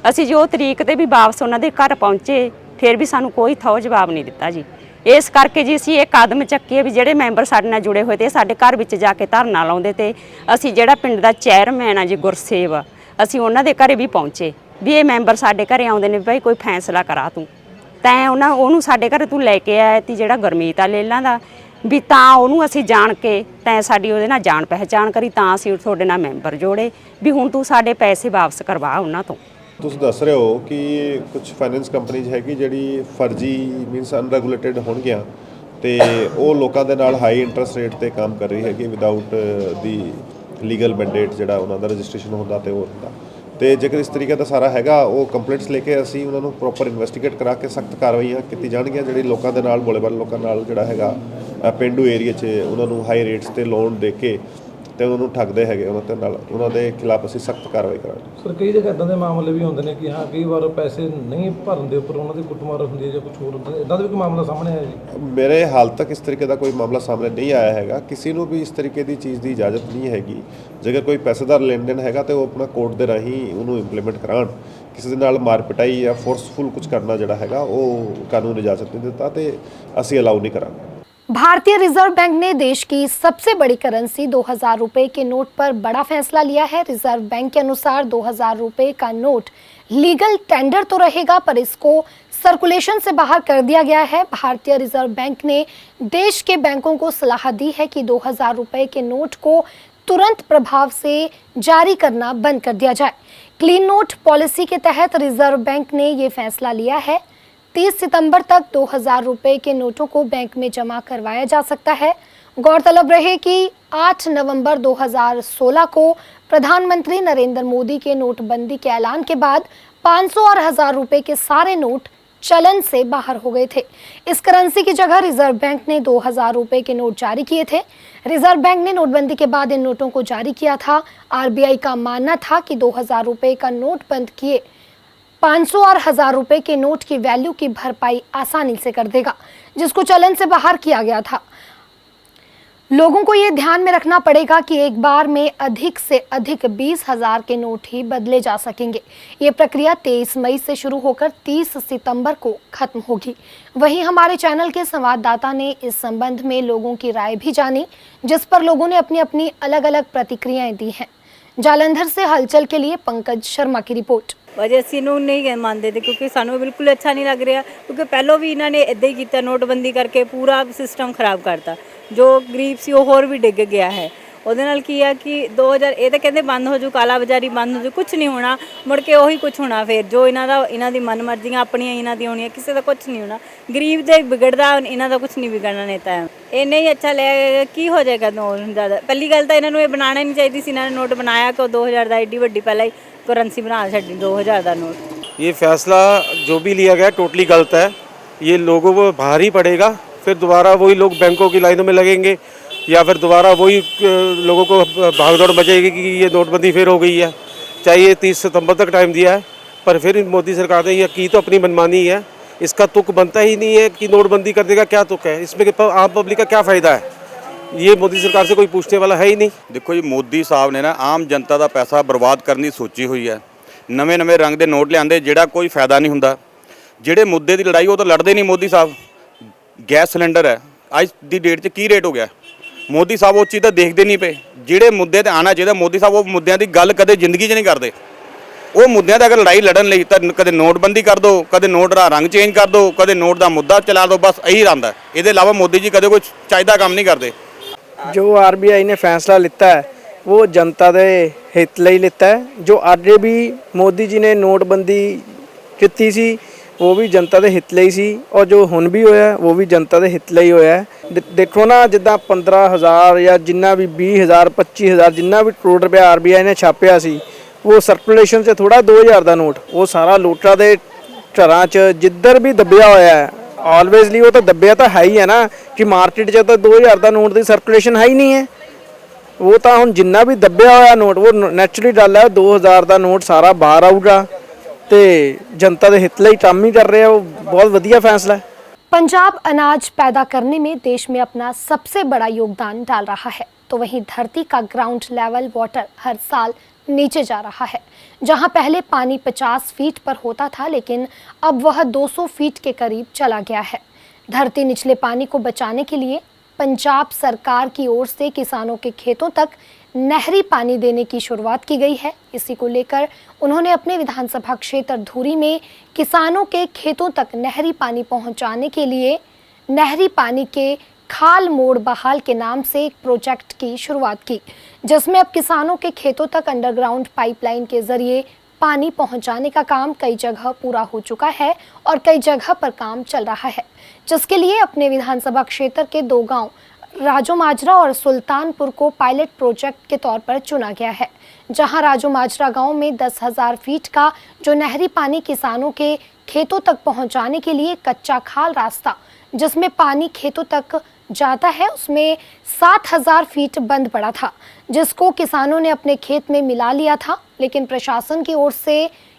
ਅਸੀਂ ਜੋ ਤਰੀਕ ਤੇ ਵੀ ਵਾਪਸ ਉਹਨਾਂ ਦੇ ਘਰ ਪਹੁੰਚੇ ਫਿਰ ਵੀ ਸਾਨੂੰ ਕੋਈ ਥੋ ਜਵਾਬ ਨਹੀਂ ਦਿੱਤਾ ਜੀ। ਇਸ ਕਰਕੇ ਜੀ ਅਸੀਂ ਇਹ ਕਦਮ ਚੱਕੇ ਵੀ ਜਿਹੜੇ ਮੈਂਬਰ ਸਾਡੇ ਨਾਲ ਜੁੜੇ ਹੋਏ ਤੇ ਸਾਡੇ ਘਰ ਵਿੱਚ ਜਾ ਕੇ ਧਰਨਾ ਲਾਉਂਦੇ ਤੇ ਅਸੀਂ ਜਿਹੜਾ ਪਿੰਡ ਦਾ ਚੇਅਰਮੈਨ ਆ ਜੀ ਗੁਰਸੇਵ, ਅਸੀਂ ਉਹਨਾਂ ਦੇ ਘਰੇ ਵੀ ਪਹੁੰਚੇ ਵੀ ਇਹ ਮੈਂਬਰ ਸਾਡੇ ਘਰੇ ਆਉਂਦੇ ਨੇ ਭਾਈ ਕੋਈ ਫੈਸਲਾ ਕਰਾ ਤੂੰ। ਤੈਂ ਉਹਨੂੰ ਸਾਡੇ ਘਰੇ ਤੂੰ ਲੈ ਕੇ ਆਇਆ ਤੀ ਜਿਹੜਾ ਗੁਰਮੀਤ ਆ ਲੇਲਾਂ ਦਾ ਵੀ ਤਾਂ ਉਹਨੂੰ ਅਸੀਂ ਜਾਣ ਕੇ ਤੈਂ ਸਾਡੀ ਉਹਦੇ ਨਾਲ ਜਾਣ ਪਹਿਚਾਣ ਕਰੀ ਤਾਂ ਅਸੀਂ ਤੁਹਾਡੇ ਨਾਲ ਮੈਂਬਰ ਜੋੜੇ ਵੀ ਹੁਣ ਤੂੰ ਸਾਡੇ ਪੈਸੇ ਵਾਪਸ ਕਰਵਾ ਉਹਨਾਂ ਤੋਂ। ਤੁਸੀਂ ਦੱਸ ਰਹੇ ਹੋ ਕਿ ਕੁਝ ਫਾਈਨੈਂਸ ਕੰਪਨੀਜ਼ ਹੈਗੀ ਜਿਹੜੀ ਫਰਜ਼ੀ ਮੀਨਸ ਅਨਰੈਗੂਲੇਟਡ ਹੋਣਗੀਆਂ ਤੇ ਉਹ ਲੋਕਾਂ ਦੇ ਨਾਲ ਹਾਈ ਇੰਟਰਸਟ ਰੇਟ ਤੇ ਕੰਮ ਕਰ ਰਹੀ ਹੈਗੀ ਵਿਦਆਊਟ ਦੀ ਲੀਗਲ ਮੈਂਡੇਟ ਜਿਹੜਾ ਉਹਨਾਂ ਦਾ ਰਜਿਸਟ੍ਰੇਸ਼ਨ ਹੁੰਦਾ ਤੇ ਉਹ ਹੁੰਦਾ। ਤੇ ਜੇਕਰ ਇਸ ਤਰੀਕੇ ਦਾ ਸਾਰਾ ਹੈਗਾ ਉਹ ਕੰਪਲੇਂਟਸ ਲੈ ਕੇ ਅਸੀਂ ਉਹਨਾਂ ਨੂੰ ਪ੍ਰੋਪਰ ਇਨਵੈਸਟੀਗੇਟ ਕਰਾ ਕੇ ਸਖਤ ਕਾਰਵਾਈਆਂ ਕੀਤੀ ਜਾਣਗੀਆਂ। ਜਿਹੜੇ ਲੋਕਾਂ ਦੇ ਨਾਲ ਭੋਲੇ-ਭਾਲੇ ਲੋਕਾਂ ਨਾਲ ਜਿਹੜਾ ਹੈਗਾ ਪਿੰਡੂ ਏਰੀਆ 'ਚ ਉਹਨਾਂ ਨੂੰ ਹਾਈ ਰੇਟਸ ਤੇ ਲੋਨ ਦੇ ਕੇ ਤੇ ਉਹਨਾਂ ਨੂੰ ਠੱਗਦੇ ਹੈਗੇ ਉਹਨਾਂ ਦੇ ਖਿਲਾਫ ਅਸੀਂ ਸਖਤ ਕਾਰਵਾਈ ਕਰਾਂਗੇ। ਸਰ ਕਈ ਜਗ੍ਹਾ ਇਦਾਂ ਦੇ ਮਾਮਲੇ ਵੀ ਹੁੰਦੇ ਨੇ ਕਿ ਹਾਂ ਕਈ ਵਾਰ ਪੈਸੇ ਨਹੀਂ ਭਰਨ ਦੇ ਉੱਪਰ ਉਹਨਾਂ ਦੀ ਕੁੱਟਮਾਰ ਹੁੰਦੀ ਹੈ ਜਾਂ ਕੁਝ ਹੋਰ ਹੁੰਦਾ, ਇਦਾਂ ਦਾ ਵੀ ਕੋਈ ਮਾਮਲਾ ਸਾਹਮਣੇ ਆਇਆ ਜੀ? ਮੇਰੇ ਹਾਲ ਤੱਕ ਇਸ ਤਰੀਕੇ ਦਾ ਕੋਈ ਮਾਮਲਾ ਸਾਹਮਣੇ ਨਹੀਂ ਆਇਆ ਹੈਗਾ। ਕਿਸੇ ਨੂੰ ਵੀ ਇਸ ਤਰੀਕੇ ਦੀ ਚੀਜ਼ ਦੀ ਇਜਾਜ਼ਤ ਨਹੀਂ ਹੈਗੀ। ਜੇਕਰ ਕੋਈ ਪੈਸੇਦਾਰ ਲੈਣ ਦੇਣ ਹੈਗਾ ਤੇ ਉਹ ਆਪਣਾ ਕੋਰਟ ਦੇ ਰਾਹੀਂ ਉਹਨੂੰ ਇੰਪਲੀਮੈਂਟ ਕਰਾਉਣ। ਕਿਸੇ ਦੇ ਨਾਲ ਮਾਰ ਪਿਟਾਈ ਜਾਂ ਫੋਰਸਫੁਲ ਕੁਝ ਕਰਨਾ ਜਿਹੜਾ ਹੈਗਾ ਉਹ ਕਾਨੂੰਨ ਇਜਾਜ਼ਤ नहीं देता ਤੇ ਅਸੀਂ ਅਲਾउ नहीं करांगे। भारतीय रिजर्व बैंक ने देश की सबसे बड़ी करेंसी 2000 रुपए के नोट पर बड़ा फैसला लिया है। रिजर्व बैंक के अनुसार 2000 रुपए का नोट लीगल टेंडर तो रहेगा पर इसको सर्कुलेशन से बाहर कर दिया गया है। भारतीय रिजर्व बैंक ने देश के बैंकों को सलाह दी है कि 2000 रुपए के नोट को तुरंत प्रभाव से जारी करना बंद कर दिया जाए। क्लीन नोट पॉलिसी के तहत रिजर्व बैंक ने ये फैसला लिया है। 30 सितंबर तक 2000 रुपए के नोटों को बैंक में जमा करवाया जा सकता है। गौरतलब रहे कि 8 नवंबर 2016 को प्रधानमंत्री नरेंद्र मोदी के नोटबंदी के ऐलान के बाद 500 और 1000 रुपए के सारे नोट चलन से बाहर हो गए थे। इस करेंसी की जगह रिजर्व बैंक ने 2000 रुपए के नोट जारी किए थे। रिजर्व बैंक ने नोटबंदी के बाद इन नोटों को जारी किया था। आरबीआई का मानना था कि 2000 रुपए का नोट बंद किए 500 और 1000 रुपए के नोट की वैल्यू की भरपाई आसानी से कर देगा, जिसको चलन से बाहर किया गया था। लोगों को ये ध्यान में रखना पड़ेगा कि एक बार में अधिक से अधिक 20,000 के नोट ही बदले जा सकेंगे। ये प्रक्रिया 23 मई से शुरू होकर 30 सितंबर को खत्म होगी। वहीं हमारे चैनल के संवाददाता ने इस संबंध में लोगों की राय भी जानी, जिस पर लोगों ने अपनी अपनी अलग अलग प्रतिक्रियाएं दी हैं। जालंधर से हलचल के लिए पंकज शर्मा की रिपोर्ट। वजह ਅਸੀਂ ਨੂੰ ਨਹੀਂ ਮੰਨਦੇ ਤੇ ਕਿਉਂਕਿ ਸਾਨੂੰ ਬਿਲਕੁਲ ਅੱਛਾ ਨਹੀਂ ਲੱਗ ਰਿਹਾ ਕਿਉਂਕਿ ਪਹਿਲਾਂ ਵੀ ਇਹਨਾਂ ਨੇ ਇਦਾਂ ਹੀ ਕੀਤਾ ਨੋਟਬੰਦੀ ਕਰਕੇ ਪੂਰਾ ਸਿਸਟਮ ਖਰਾਬ ਕਰਤਾ ਜੋ ਗਰੀਬ ਸੀ ਉਹ ਹੋਰ ਵੀ ਡਿੱਗ ਗਿਆ ਹੈ ਉਹਦੇ ਨਾਲ ਕੀ ਆ ਕਿ 2000 ਇਹ ਤਾਂ ਕਹਿੰਦੇ ਬੰਦ ਹੋ ਜੂ ਕਾਲਾ ਬਾਜ਼ਾਰੀ ਬੰਦ ਹੋ ਜੂ ਕੁਝ ਨਹੀਂ ਹੋਣਾ ਮੁੜ ਕੇ ਉਹੀ ਕੁਝ ਹੋਣਾ ਫਿਰ ਜੋ ਇਹਨਾਂ ਦੀ ਮਨਮਰਜ਼ੀਆਂ ਆਪਣੀਆਂ ਇਹਨਾਂ ਦੀ ਹੋਣੀਆਂ ਕਿਸੇ ਦਾ ਕੁਝ ਨਹੀਂ ਹੋਣਾ ਗਰੀਬ ਦੇ ਵਿਗੜਦਾ ਇਹਨਾਂ ਦਾ ਕੁਝ ਨਹੀਂ ਵਿਗੜਨਾ ਨੇਤਾ ਇਹ ਨਹੀਂ ਅੱਛਾ ਲੈ ਕੀ ਹੋ ਜਾਏਗਾ ਜ਼ਿਆਦਾ ਪਹਿਲੀ ਗੱਲ ਤਾਂ ਇਹਨਾਂ ਨੂੰ ਇਹ ਬਣਾਉਣਾ ਨਹੀਂ ਚਾਹੀਦੀ ਸੀ ਇਹਨਾਂ ਨੇ ਨੋਟ ਬਣਾਇਆ ਕਿ 2000 ਦਾ ਐਡੀ ਵੱਡੀ ਪਹਿਲਾਂ ਹੀ करेंसी बना छड़ी 2000 का नोट। ये फैसला जो भी लिया गया टोटली गलत है। ये लोगों को भारी पड़ेगा, फिर दोबारा वही लोग बैंकों की लाइनों में लगेंगे या फिर दोबारा वही लोगों को भागदौड़ मचेगी कि ये नोटबंदी फिर हो गई है। चाहे ये 30 सितंबर तक टाइम दिया है पर फिर मोदी सरकार ने यह की तो अपनी मनमानी है। इसका तुक बनता ही नहीं है कि नोटबंदी करने का क्या तुक है, इसमें आम पब्लिक का क्या फ़ायदा है। ये मोदी सरकार से कोई पूछने वाला है ही नहीं। देखो जी मोदी साहब ने ना आम जनता का पैसा बर्बाद करने की सोची हुई है। नवे नवे रंग के नोट लियाते जिहड़ा कोई फायदा नहीं हुंदा। जिहड़े मुद्दे की लड़ाई वो तो लड़ते नहीं मोदी साहब। गैस सिलेंडर है अज की डेट च की रेट हो गया मोदी साहब वो चीज़ तो देखते नहीं पे। जिहड़े मुद्दे ते आना चाहिए मोदी साहब वो मुद्दों की गल कदे जिंदगी च नहीं करते। वो मुद्दों ते अगर लड़ाई लड़न लई तां कदे नोटबंदी कर दो कदे नोट का रंग चेंज कर दो कदे नोट का मुद्दा चला दो बस यही रहा है। इसके अलावा मोदी जी कदे कोई चाहिदा काम नहीं करते। जो आरबीआई ने फैसला लिता है वो जनता के हित ਲਈ लिता है। जो ਅੱਗੇ भी मोदी जी ने नोटबंदी ਕੀਤੀ ਸੀ ਉਹ ਵੀ ਜਨਤਾ ਦੇ ਹਿੱਤ ਲਈ ਸੀ ਔਰ ਜੋ ਹੁਣ ਵੀ ਹੋਇਆ ਉਹ ਵੀ ਜਨਤਾ ਦੇ ਹਿੱਤ ਲਈ ਹੋਇਆ ਹੈ। ਦੇਖੋ ਨਾ ਜਿੱਦਾਂ 15000 ਜਾਂ ਜਿੰਨਾ ਵੀ 20000 25000 ਜਿੰਨਾ ਵੀ ਕਰੋੜ ਰੁਪਏ ਆਰਬੀਆਈ ਨੇ ਛਾਪਿਆ ਸੀ ਉਹ ਸਰਕੂਲੇਸ਼ਨ 'ਚ ਥੋੜਾ 2000 ਦਾ ਨੋਟ ਉਹ ਸਾਰਾ ਲੋਟਾਂ ਦੇ ਘਰਾਂ 'ਚ ਜਿੱਧਰ ਵੀ ਦੱਬਿਆ ਹੋਇਆ ਹੈ ऑलवेजली वो तो दबिया तो है ही है ना कि मार्केट च तो 2000 का नोट की सर्कुलेशन है ही नहीं है। वो तो हम जिन्ना भी दबिया हुआ नोट वो नैचुरली गल है 2000 का नोट सारा बाहर आऊगा तो जनता के हित लिए काम ही कर रहे हैं। वो बहुत वधिया फैसला है। पंजाब अनाज पैदा करने में देश में अपना सबसे बड़ा योगदान डाल रहा है तो वहीं धरती का ग्राउंड लेवल वाटर हर साल नीचे जा रहा है। जहां पहले पानी 50 फीट पर होता था लेकिन अब वह 200 फीट के करीब चला गया है। धरती निचले पानी को बचाने के लिए पंजाब सरकार की ओर से किसानों के खेतों तक नहरी पानी देने की शुरुआत की गई है। इसी को लेकर उन्होंने अपने विधानसभा क्षेत्र धुरी में किसानों के खेतों तक नहरी पानी पहुंचाने के लिए नहरी पानी के खाल मोड़ बहाल के नाम से एक प्रोजेक्ट की शुरुआत की, जिसमें अब किसानों के खेतों तक अंडरग्राउंड पाइपलाइन के जरिए पानी पहुंचाने का काम कई जगह पूरा हो चुका है और कई जगह पर काम चल रहा है, जिसके लिए अपने विधानसभा क्षेत्र के 2 गांव राजो माजरा और सुल्तानपुर को पायलट प्रोजेक्ट के तौर पर चुना गया है, जहां राजो माजरा गांव में 10,000 फीट का जो नहरी पानी किसानों के खेतों तक पहुंचाने के लिए कच्चा खाल रास्ता जिसमें पानी खेतों तक जाता है, उसमें 7,000 फीट बंद पड़ा था, जिसको किसानों ने अपने खेत में मिला लिया था। लेकिन प्रशासन की ओर से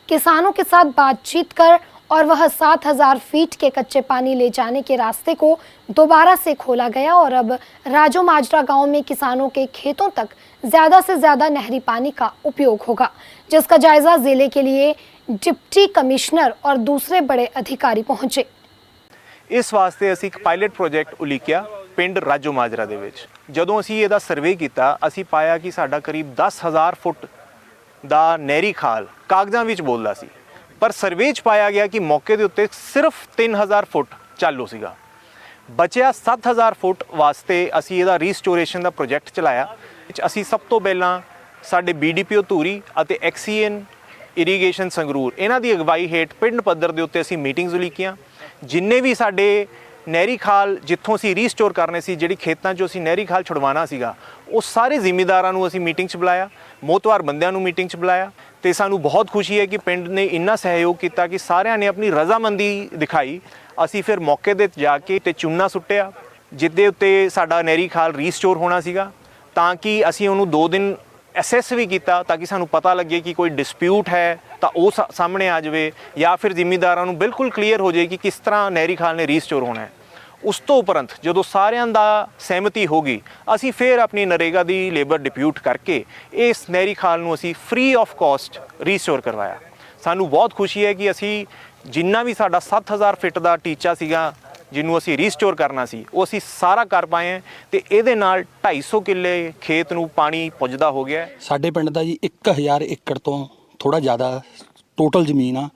किसानों के साथ बातचीत कर और वह 7,000 फीट के कच्चे पानी ले जाने के रास्ते को दोबारा से खोला गया और अब राजो माजरा गांव में किसानों के खेतों तक ज़्यादा से ज़्यादा नहरी पानी का उपयोग होगा, जिसका जायज़ा जिले के लिए डिप्टी कमिश्नर और दूसरे बड़े अधिकारी पहुंचे। इस वास्ते ਅਸੀਂ ਇੱਕ ਪਾਇਲਟ ਪ੍ਰੋਜੈਕਟ ਉਲੀਕਿਆ ਪਿੰਡ ਰਾਜੋ ਮਾਜਰਾ ਦੇ ਵਿੱਚ। ਜਦੋਂ ਅਸੀਂ ਇਹਦਾ ਸਰਵੇ ਕੀਤਾ ਅਸੀਂ ਪਾਇਆ ਕਿ ਸਾਡਾ ਕਰੀਬ 10,000 ਫੁੱਟ ਦਾ ਨਹਿਰੀ ਖਾਲ ਕਾਗਜ਼ਾਂ ਵਿੱਚ ਬੋਲਦਾ ਸੀ, ਪਰ ਸਰਵੇ 'ਚ ਪਾਇਆ ਗਿਆ ਕਿ ਮੌਕੇ ਦੇ ਉੱਤੇ ਸਿਰਫ 3,000 ਫੁੱਟ ਚਾਲੂ ਸੀਗਾ। ਬਚਿਆ 7,000 ਫੁੱਟ ਵਾਸਤੇ ਅਸੀਂ ਇਹਦਾ ਰੀਸਟੋਰੇਸ਼ਨ ਦਾ ਪ੍ਰੋਜੈਕਟ ਚਲਾਇਆ। ਅਸੀਂ ਸਭ ਤੋਂ ਪਹਿਲਾਂ ਸਾਡੇ BDPO ਧੂਰੀ ਅਤੇ ਐਕਸੀਐਨ ਇਰੀਗੇਸ਼ਨ ਸੰਗਰੂਰ ਇਹਨਾਂ ਦੀ ਅਗਵਾਈ ਹੇਠ ਪਿੰਡ ਪੱਧਰ ਦੇ ਉੱਤੇ ਅਸੀਂ ਮੀਟਿੰਗਸ ਉਲੀਕੀਆਂ। ਜਿੰਨੇ ਵੀ ਸਾਡੇ ਨਹਿਰੀ ਖਾਲ ਜਿੱਥੋਂ ਅਸੀਂ ਰੀਸਟੋਰ ਕਰਨੇ ਸੀ, ਜਿਹੜੀ ਖੇਤਾਂ 'ਚੋਂ ਅਸੀਂ ਨਹਿਰੀ ਖਾਲ ਛੁਡਵਾਉਣਾ ਸੀਗਾ, ਉਹ ਸਾਰੇ ਜ਼ਿਮੀਂਦਾਰਾਂ ਨੂੰ ਅਸੀਂ ਮੀਟਿੰਗ 'ਚ ਬੁਲਾਇਆ, ਮੋਹਤਵਾਰ ਬੰਦਿਆਂ ਨੂੰ ਮੀਟਿੰਗ 'ਚ ਬੁਲਾਇਆ ਤੇ ਸਾਨੂੰ ਬਹੁਤ ਖੁਸ਼ੀ ਹੈ ਕਿ ਪਿੰਡ ਨੇ ਇੰਨਾ ਸਹਿਯੋਗ ਕੀਤਾ ਕਿ ਸਾਰਿਆਂ ਨੇ ਆਪਣੀ ਰਜ਼ਾਮੰਦੀ ਦਿਖਾਈ। ਅਸੀਂ ਫਿਰ ਮੌਕੇ 'ਤੇ ਜਾ ਕੇ ਤੇ ਚੂਨਾ ਸੁੱਟਿਆ ਜਿੱਦੇ ਉੱਤੇ ਸਾਡਾ ਨਹਿਰੀ ਖਾਲ ਰੀਸਟੋਰ ਹੋਣਾ ਸੀਗਾ, ਤਾਂ ਕਿ ਅਸੀਂ ਉਹਨੂੰ 2 ਦਿਨ ਐਸੈਸ ਵੀ ਕੀਤਾ ਤਾਂ ਕਿ ਸਾਨੂੰ ਪਤਾ ਲੱਗੇ ਕਿ ਕੋਈ ਡਿਸਪਿਊਟ ਹੈ ਤਾਂ ਉਹ ਸਾਹਮਣੇ ਆ ਜਾਵੇ ਜਾਂ ਫਿਰ ਜ਼ਿਮੀਂਦਾਰਾਂ ਨੂੰ ਬਿਲਕੁਲ ਕਲੀਅਰ ਹੋ ਜਾਏ ਕਿ ਕਿਸ ਤਰ੍ਹਾਂ ਨਹਿਰੀ ਖਾਲ ਨੇ ਰੀਸਟੋਰ ਹੋਣਾ ਹੈ। ਉਸ ਤੋਂ ਉਪਰੰਤ ਜਦੋਂ ਸਾਰਿਆਂ ਦਾ ਸਹਿਮਤੀ ਹੋ ਗਈ, ਅਸੀਂ ਫਿਰ ਆਪਣੀ ਨਰੇਗਾ ਦੀ ਲੇਬਰ ਡਿਪਿਊਟ ਕਰਕੇ ਇਸ ਨਹਿਰੀ ਖਾਲ ਨੂੰ ਅਸੀਂ ਫ੍ਰੀ ਆਫ ਕਾਸਟ ਰੀਸਟੋਰ ਕਰਵਾਇਆ। ਸਾਨੂੰ ਬਹੁਤ ਖੁਸ਼ੀ ਹੈ ਕਿ ਅਸੀਂ ਜਿੰਨਾ ਵੀ ਸਾਡਾ 7,000 ਫੁੱਟ ਦਾ ਟੀਚਾ ਸੀਗਾ ਜਿਹਨੂੰ ਅਸੀਂ ਰੀਸਟੋਰ ਕਰਨਾ ਸੀ, ਉਹ ਅਸੀਂ ਸਾਰਾ ਕਰ ਪਾਏ ਹਾਂ ਤੇ ਇਹਦੇ ਨਾਲ 250 ਕਿੱਲੇ ਖੇਤ ਨੂੰ ਪਾਣੀ ਪੁੱਜਦਾ ਹੋ ਗਿਆ। ਸਾਡੇ ਪਿੰਡ ਦਾ ਜੀ 1,000 ਏਕੜ ਤੋਂ ਥੋੜਾ ਜ਼ਿਆਦਾ ਟੋਟਲ ਜ਼ਮੀਨ ਆ,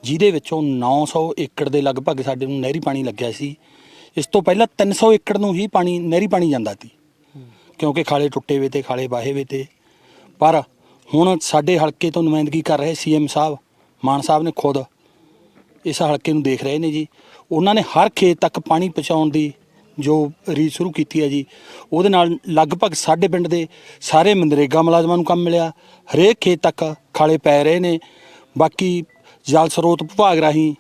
ਜਿਹਦੇ ਵਿੱਚੋਂ 900 ਏਕੜ ਦੇ ਲਗਭਗ ਸਾਡੇ ਨੂੰ ਨਹਿਰੀ ਪਾਣੀ ਲੱਗਿਆ ਸੀ। ਇਸ ਤੋਂ ਪਹਿਲਾਂ 300 ਏਕੜ ਨੂੰ ਹੀ ਪਾਣੀ ਨਹਿਰੀ ਪਾਣੀ ਜਾਂਦਾ ਸੀ, ਕਿਉਂਕਿ ਖਾਲੇ ਟੁੱਟੇ ਵੇ ਤੇ ਖਾਲੇ ਵਾਹੇ ਵੇ ਤੇ। ਪਰ ਹੁਣ ਸਾਡੇ ਹਲਕੇ ਤੋਂ ਨੁਮਾਇੰਦਗੀ ਕਰ ਰਹੇ CM ਸਾਹਿਬ ਮਾਨ ਸਾਹਿਬ ਨੇ ਖੁਦ ਇਸ ਹਲਕੇ ਨੂੰ ਦੇਖ ਰਹੇ ਨੇ ਜੀ। ਉਹਨਾਂ ਨੇ ਹਰ ਖੇਤ ਤੱਕ ਪਾਣੀ ਪਹੁੰਚਾਉਣ ਦੀ ਜੋ ਰੀਤ ਸ਼ੁਰੂ ਕੀਤੀ ਹੈ ਜੀ, ਉਹਦੇ ਨਾਲ ਲਗਭਗ ਸਾਡੇ ਪਿੰਡ ਦੇ ਸਾਰੇ ਮਨਰੇਗਾ ਮੁਲਾਜ਼ਮਾਂ ਨੂੰ ਕੰਮ ਮਿਲਿਆ। ਹਰੇਕ ਖੇਤ ਤੱਕ ਖਾਲੇ ਪੈ ਰਹੇ ਨੇ। ਬਾਕੀ ਜਲ ਸਰੋਤ ਵਿਭਾਗ ਰਾਹੀਂ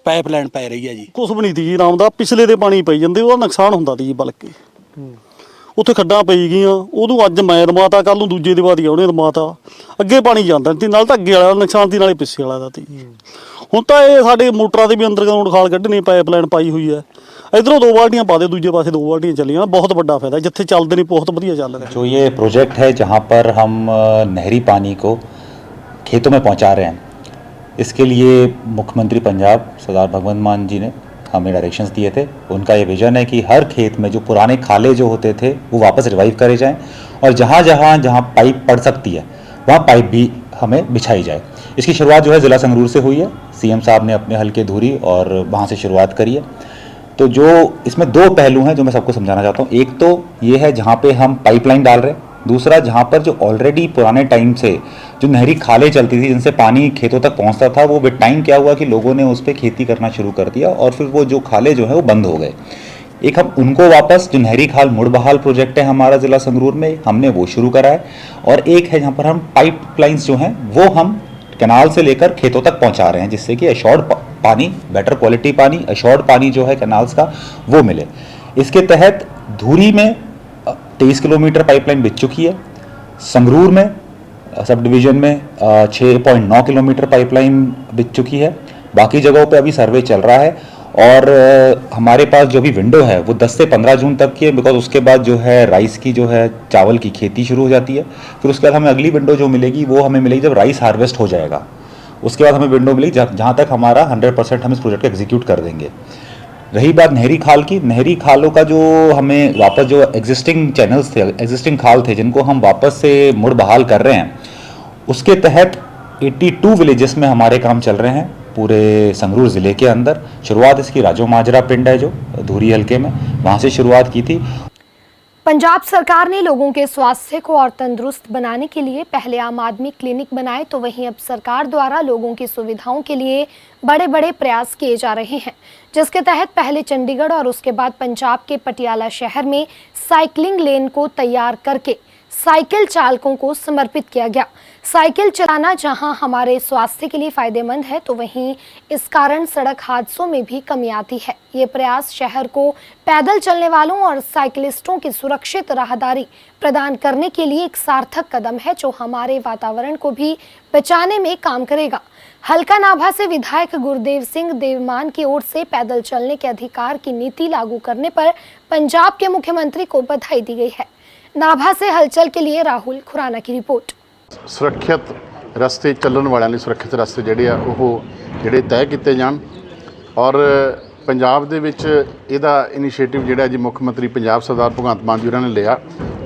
ਪਾਈਪਲਾਈਨ ਪੈ ਰਹੀ ਹੈ ਜੀ। ਕੁਛ ਵੀ ਨਹੀਂ ਤੀ ਜੀ ਰਾਮ ਦਾ, ਪਿਛਲੇ ਦੇ ਪਾਣੀ ਪਈ ਜਾਂਦੇ, ਉਹਦਾ ਨੁਕਸਾਨ ਹੁੰਦਾ ਤੀ ਜੀ। ਬਲਕਿ ਉੱਥੇ ਖੱਡਾਂ ਪਈ ਗਈਆਂ, ਉਦੋਂ ਅੱਜ ਮੈਂ ਦਮਾਤਾ, ਕੱਲ ਨੂੰ ਦੂਜੇ ਦੇ ਬਾਅਦ ਉਹਨੇ ਦਮਾਤਾ। ਅੱਗੇ ਪਾਣੀ ਜਾਂਦਾ ਸੀ, ਨਾਲ ਤਾਂ ਅੱਗੇ ਵਾਲਾ ਨੁਕਸਾਨ ਸੀ, ਨਾਲੇ ਪਿੱਛੇ ਵਾਲਾ ਦਾ ਤੀ। ਹੁਣ ਤਾਂ ਇਹ ਸਾਡੇ ਮੋਟਰਾਂ ਦੇ ਵੀ ਅੰਡਰਗਰਾਊਂਡ ਖਾਲ ਕੱਢਣੀ, ਪਾਈਪਲਾਈਨ ਪਾਈ ਹੋਈ ਹੈ। ਇਧਰੋਂ 2 ਬਾਲਟੀਆਂ ਪਾ ਦੇ, ਦੂਜੇ ਪਾਸੇ 2 ਬਾਲਟੀਆਂ ਚੱਲੀਆਂ। ਬਹੁਤ ਵੱਡਾ ਫਾਇਦਾ, ਜਿੱਥੇ ਚੱਲਦੇ ਨੇ ਬਹੁਤ ਵਧੀਆ ਚੱਲ ਰਿਹਾ। जो ये प्रोजेक्ट है जहाँ पर हम नहरी पानी को खेतों में पहुँचा रहे हैं, इसके लिए मुख्यमंत्री पंजाब सरदार भगवंत मान जी ने हमें डायरेक्शंस दिए थे। उनका ये विजन है कि हर खेत में जो पुराने खाले जो होते थे वो वापस रिवाइव करे जाएं और जहाँ पाइप पड़ सकती है वहाँ पाइप भी हमें बिछाई जाए। इसकी शुरुआत जो है ज़िला संगरूर से हुई है। CM साहब ने अपने हल्के धुरी और वहाँ से शुरुआत करी है। तो जो इसमें 2 पहलू हैं जो मैं सबको समझाना चाहता हूँ। एक तो ये है जहाँ पे हम पाइपलाइन डाल रहे हैं, दूसरा जहाँ पर जो ऑलरेडी पुराने टाइम से जो नहरी खालें चलती थी जिनसे पानी खेतों तक पहुँचता था, वो विद टाइम क्या हुआ कि लोगों ने उस पर खेती करना शुरू कर दिया और फिर वो जो खाले जो है वो बंद हो गए। एक हम उनको वापस, जो नहरी खाल मुड़ बहाल प्रोजेक्ट है हमारा ज़िला संगरूर में, हमने वो शुरू करा है। और एक है जहाँ पर हम पाइपलाइंस जो हैं वो हम कैनाल से लेकर खेतों तक पहुँचा रहे हैं, जिससे कि एश्योर्ड पानी, बेटर क्वालिटी पानी, एश्योर्ड पानी जो है कैनाल्स का वो मिले। इसके तहत धूरी में 23 किलोमीटर पाइपलाइन बिछ चुकी है। संगरूर में सब डिवीज़न में 6.9 किलोमीटर पाइपलाइन बिछ चुकी है। बाकी जगहों पे अभी सर्वे चल रहा है और हमारे पास जो भी विंडो है वो 10 से 15 जून तक की है, बिकॉज उसके बाद जो है राइस की जो है चावल की खेती शुरू हो जाती है। फिर उसके बाद हमें अगली विंडो जो मिलेगी वो हमें मिलेगी जब राइस हार्वेस्ट हो जाएगा। उसके बाद हमें विंडो मिलेगी जहाँ तक हमारा 100% हम इस प्रोजेक्ट को एग्जीक्यूट कर देंगे। रही बात नहरी खाल की, नहरी खालों का जो हमें वापस जो एग्जिस्टिंग चैनल्स थे, एग्जिस्टिंग खाल थे, जिनको हम वापस से मुड़ बहाल कर रहे हैं, उसके तहत 82 विलेजेस में हमारे काम चल रहे हैं पूरे संगरूर ज़िले के अंदर। शुरुआत इसकी राजो माजरा पिंड है जो धूरी हल्के में, वहाँ से शुरुआत की थी। पंजाब सरकार ने लोगों के स्वास्थ्य को और तंदुरुस्त बनाने के लिए पहले आम आदमी क्लिनिक बनाए, तो वहीं अब सरकार द्वारा लोगों की सुविधाओं के लिए बड़े बड़े प्रयास किए जा रहे हैं, जिसके तहत पहले चंडीगढ़ और उसके बाद पंजाब के पटियाला शहर में साइकिलिंग लेन को तैयार करके साइकिल चालकों को समर्पित किया गया। साइकिल चलाना जहां हमारे स्वास्थ्य के लिए फायदेमंद है, तो वहीं इस कारण सड़क हादसों में भी कमी आती है। ये प्रयास शहर को पैदल चलने वालों और साइकिलिस्टों की सुरक्षित राहदारी प्रदान करने के लिए एक सार्थक कदम है, जो हमारे वातावरण को भी बचाने में काम करेगा। हल्का नाभा से विधायक गुरदेव सिंह देवमान की ओर से पैदल चलने के अधिकार की नीति लागू करने पर पंजाब के मुख्यमंत्री को बधाई दी गई है। नाभा से हलचल के लिए राहुल खुराना की रिपोर्ट। सुरक्षित रस्ते ਚੱਲਣ ਵਾਲਿਆਂ ਲਈ ਸੁਰੱਖਿਅਤ ਰਸਤੇ ਜਿਹੜੇ ਆ ਉਹ ਜਿਹੜੇ ਤੈਅ ਕੀਤੇ ਜਾਣ ਔਰ ਪੰਜਾਬ ਦੇ ਵਿੱਚ ਇਹਦਾ ਇਨੀਸ਼ੀਏਟਿਵ ਜਿਹੜਾ ਜੀ ਮੁੱਖ ਮੰਤਰੀ ਪੰਜਾਬ ਸਰਦਾਰ ਭਗਵੰਤ ਮਾਨ ਜੀ ਉਹਨਾਂ ਨੇ ਲਿਆ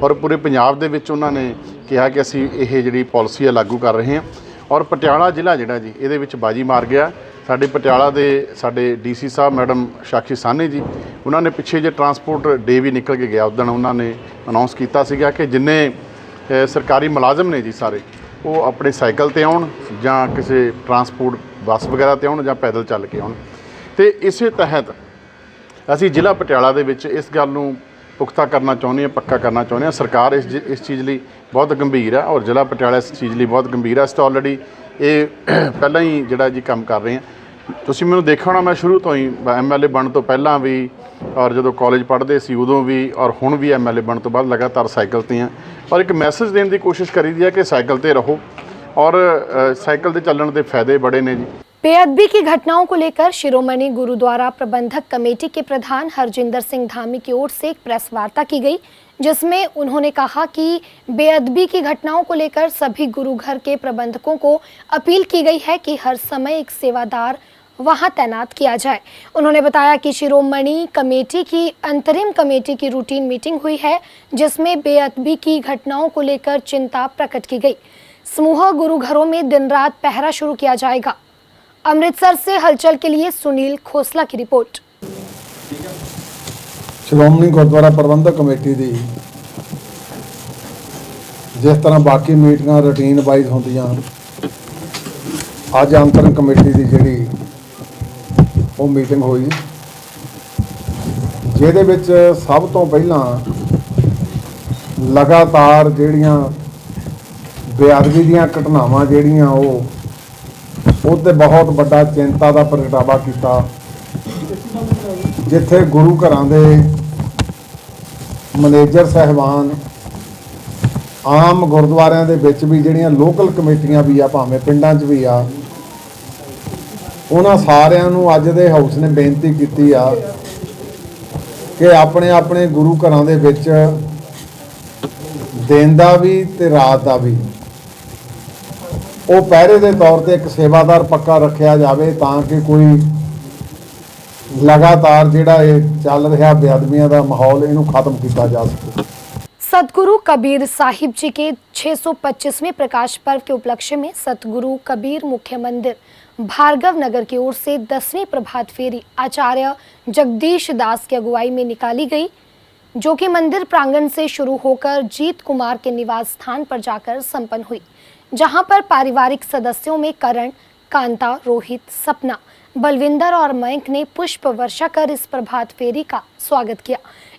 ਔਰ ਪੂਰੇ ਪੰਜਾਬ ਦੇ ਵਿੱਚ ਉਹਨਾਂ ਨੇ ਕਿਹਾ ਕਿ ਅਸੀਂ ਇਹ ਜਿਹੜੀ ਪਾਲਿਸੀ ਆ ਲਾਗੂ ਕਰ ਰਹੇ ਹਾਂ ਔਰ ਪਟਿਆਲਾ ਜ਼ਿਲ੍ਹਾ ਜਿਹੜਾ ਜੀ ਇਹਦੇ ਵਿੱਚ ਬਾਜੀ ਮਾਰ ਗਿਆ। ਸਾਡੇ ਪਟਿਆਲਾ ਦੇ ਸਾਡੇ ਡੀਸੀ ਸਾਹਿਬ ਮੈਡਮ ਸਾਕਸ਼ੀ ਸਾਹਨੀ ਜੀ ਉਹਨਾਂ ਨੇ ਪਿੱਛੇ ਜੇ ਟਰਾਂਸਪੋਰਟ ਡੇ ਵੀ ਨਿਕਲ ਕੇ ਗਿਆ ਉਦੋਂ ਉਹਨਾਂ ਨੇ ਅਨਾਉਂਸ ਕੀਤਾ ਸੀਗਾ ਕਿ ਜਿੰਨੇ ਸਰਕਾਰੀ ਮੁਲਾਜ਼ਮ ਨੇ ਜੀ ਸਾਰੇ ਉਹ ਆਪਣੇ ਸਾਈਕਲ ਤੇ ਆਉਣ ਜਾਂ ਕਿਸੇ ਟਰਾਂਸਪੋਰਟ ਬੱਸ ਵਗੈਰਾ ਤੇ ਆਉਣ ਜਾਂ ਪੈਦਲ ਚੱਲ ਕੇ ਆਉਣ। ਤੇ ਇਸੇ ਤਹਿਤ ਅਸੀਂ ਜ਼ਿਲ੍ਹਾ ਪਟਿਆਲਾ ਦੇ ਵਿੱਚ ਇਸ ਗੱਲ ਨੂੰ ਪੁਖਤਾ ਕਰਨਾ ਚਾਹੁੰਦੇ ਹਾਂ, ਪੱਕਾ ਕਰਨਾ ਚਾਹੁੰਦੇ ਹਾਂ। ਸਰਕਾਰ ਇਸ ਚੀਜ਼ ਲਈ ਬਹੁਤ ਗੰਭੀਰ ਹੈ ਔਰ ਜ਼ਿਲ੍ਹਾ ਪਟਿਆਲਾ ਇਸ ਚੀਜ਼ ਲਈ ਬਹੁਤ ਗੰਭੀਰ ਹੈ। ਅਸੀਂ ਤਾਂ ਆਲਰੇਡੀ ਇਹ ਪਹਿਲਾਂ ਹੀ ਜਿਹੜਾ ਜੀ ਕੰਮ ਕਰ ਰਹੇ ਹਾਂ। ਤੁਸੀਂ ਮੈਨੂੰ ਦੇਖਿਆ ਹੋਣਾ ਮੈਂ ਸ਼ੁਰੂ ਤੋਂ ਹੀ MLA ਬਣਨ ਤੋਂ ਪਹਿਲਾਂ ਵੀ ਔਰ ਜਦੋਂ ਕਾਲਜ ਪੜ੍ਹਦੇ ਸੀ ਉਦੋਂ ਵੀ ਔਰ ਹੁਣ ਵੀ MLA ਬਣਨ ਤੋਂ ਬਾਅਦ ਲਗਾਤਾਰ ਸਾਈਕਲ ਤੇ ਹਾਂ ਔਰ ਇੱਕ ਮੈਸੇਜ ਦੇਣ ਦੀ ਕੋਸ਼ਿਸ਼ ਕਰੀਦੀ ਹੈ ਕਿ ਸਾਈਕਲ ਤੇ ਰਹੋ और साइकिल से चलने के फायदे बड़े ने जी। बेअदबी की घटनाओं को लेकर शिरोमणि गुरुद्वारा प्रबंधक कमेटी के प्रधान हरजिंदर सिंह धामी की ओर से एक प्रेस वार्ता की गई, जिसमें उन्होंने कहा कि बेअदबी की घटनाओं को लेकर सभी गुरुघर के प्रबंधकों को अपील की गई है कि हर समय एक सेवादार वहां तैनात किया जाए। उन्होंने बताया कि शिरोमणि कमेटी की अंतरिम कमेटी की रूटीन मीटिंग हुई है, जिसमें बेअदबी की घटनाओं को लेकर चिंता प्रकट की गई। समूह गुरुघरों में दिन रात पहरा शुरू किया जाएगा। अमृतसर से हलचल के लिए सुनील खोसला की रिपोर्ट। श्रोमणी गुरुद्वारा प्रबंधक कमेटी दी जिस तरह बाकी मीटिंगां रूटीन वाइज होंदियां, अज अंतरिम कमेटी की जिहड़ी वो मीटिंग हुई, जिहदे विच सब तो पहलां लगातार जिहड़ियां बेअदबी दीयां घटनावां जिहड़ियां ਉਹਤੇ बहुत बड़ा चिंता का प्रगटावा किया, जिथे गुरु घरां दे मैनेजर साहिबान आम गुरुद्वारियां दे विच भी जिहड़ियां लोकल कमेटियां भी आ भावें पिंडां 'च भी आ, उन्हां सारिआं नूं अज दे हाउस ने बेनती कीती आ कि अपने अपने गुरु घरां दे विच दिन दा भी ते रात दा भी वो पहरे के तौर पर एक सेवादार पक्का रखा जाए, ताकि कोई लगातार जिहड़ा चल रहा बेअदबियां का माहौल इनू खत्म किया जा सके। सतगुरु कबीर साहिब जी के 625वें प्रकाश पर्व के उपलक्ष्य में सतगुरु कबीर मुख्य मंदिर भार्गव नगर की ओर से 10वीं प्रभात फेरी आचार्य जगदीश दास की अगुवाई में निकाली गई, जो कि मंदिर प्रांगण से शुरू होकर जीत कुमार के निवास स्थान पर जाकर संपन्न हुई, जहां पर पारिवारिक सदस्यों में करण, कांता, रोहित, सपना, बलविंदर और मयंक ने पुष्प वर्षा कर इस प्रभात फेरी का स्वागत किया।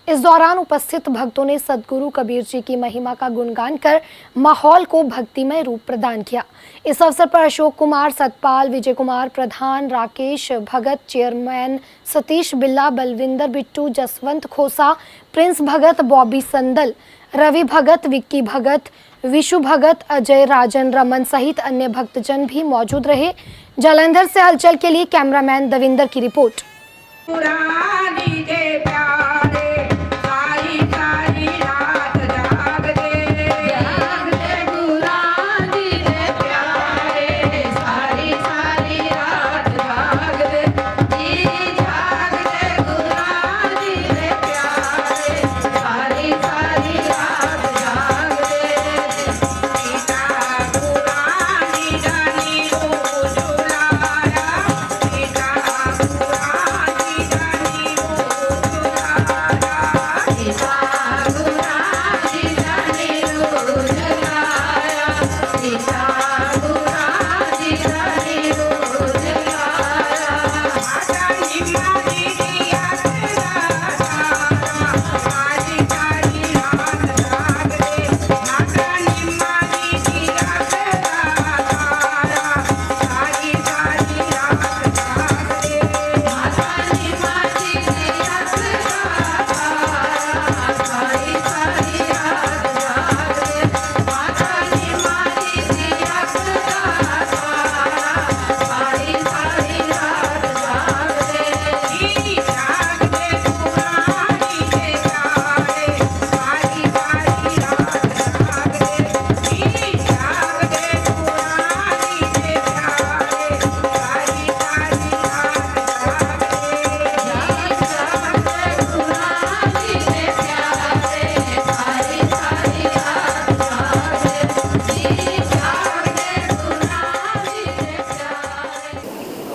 इस दौरान उपस्थित भक्तों ने सतगुरु कबीर जी की महिमा का गुणगान कर माहौल को भक्तिमय रूप प्रदान किया। इस अवसर पर अशोक कुमार, सतपाल, विजय कुमार प्रधान, राकेश भगत, चेयरमैन सतीश बिल्ला, बलविंदर बिट्टू, जसवंत खोसा, प्रिंस भगत, बॉबी संदल, रवि भगत, विक्की भगत, विशु भगत, अजय राजन, रमन सहित अन्य भक्तजन भी मौजूद रहे। जालंधर से हलचल के लिए कैमरामैन दविंदर की रिपोर्ट।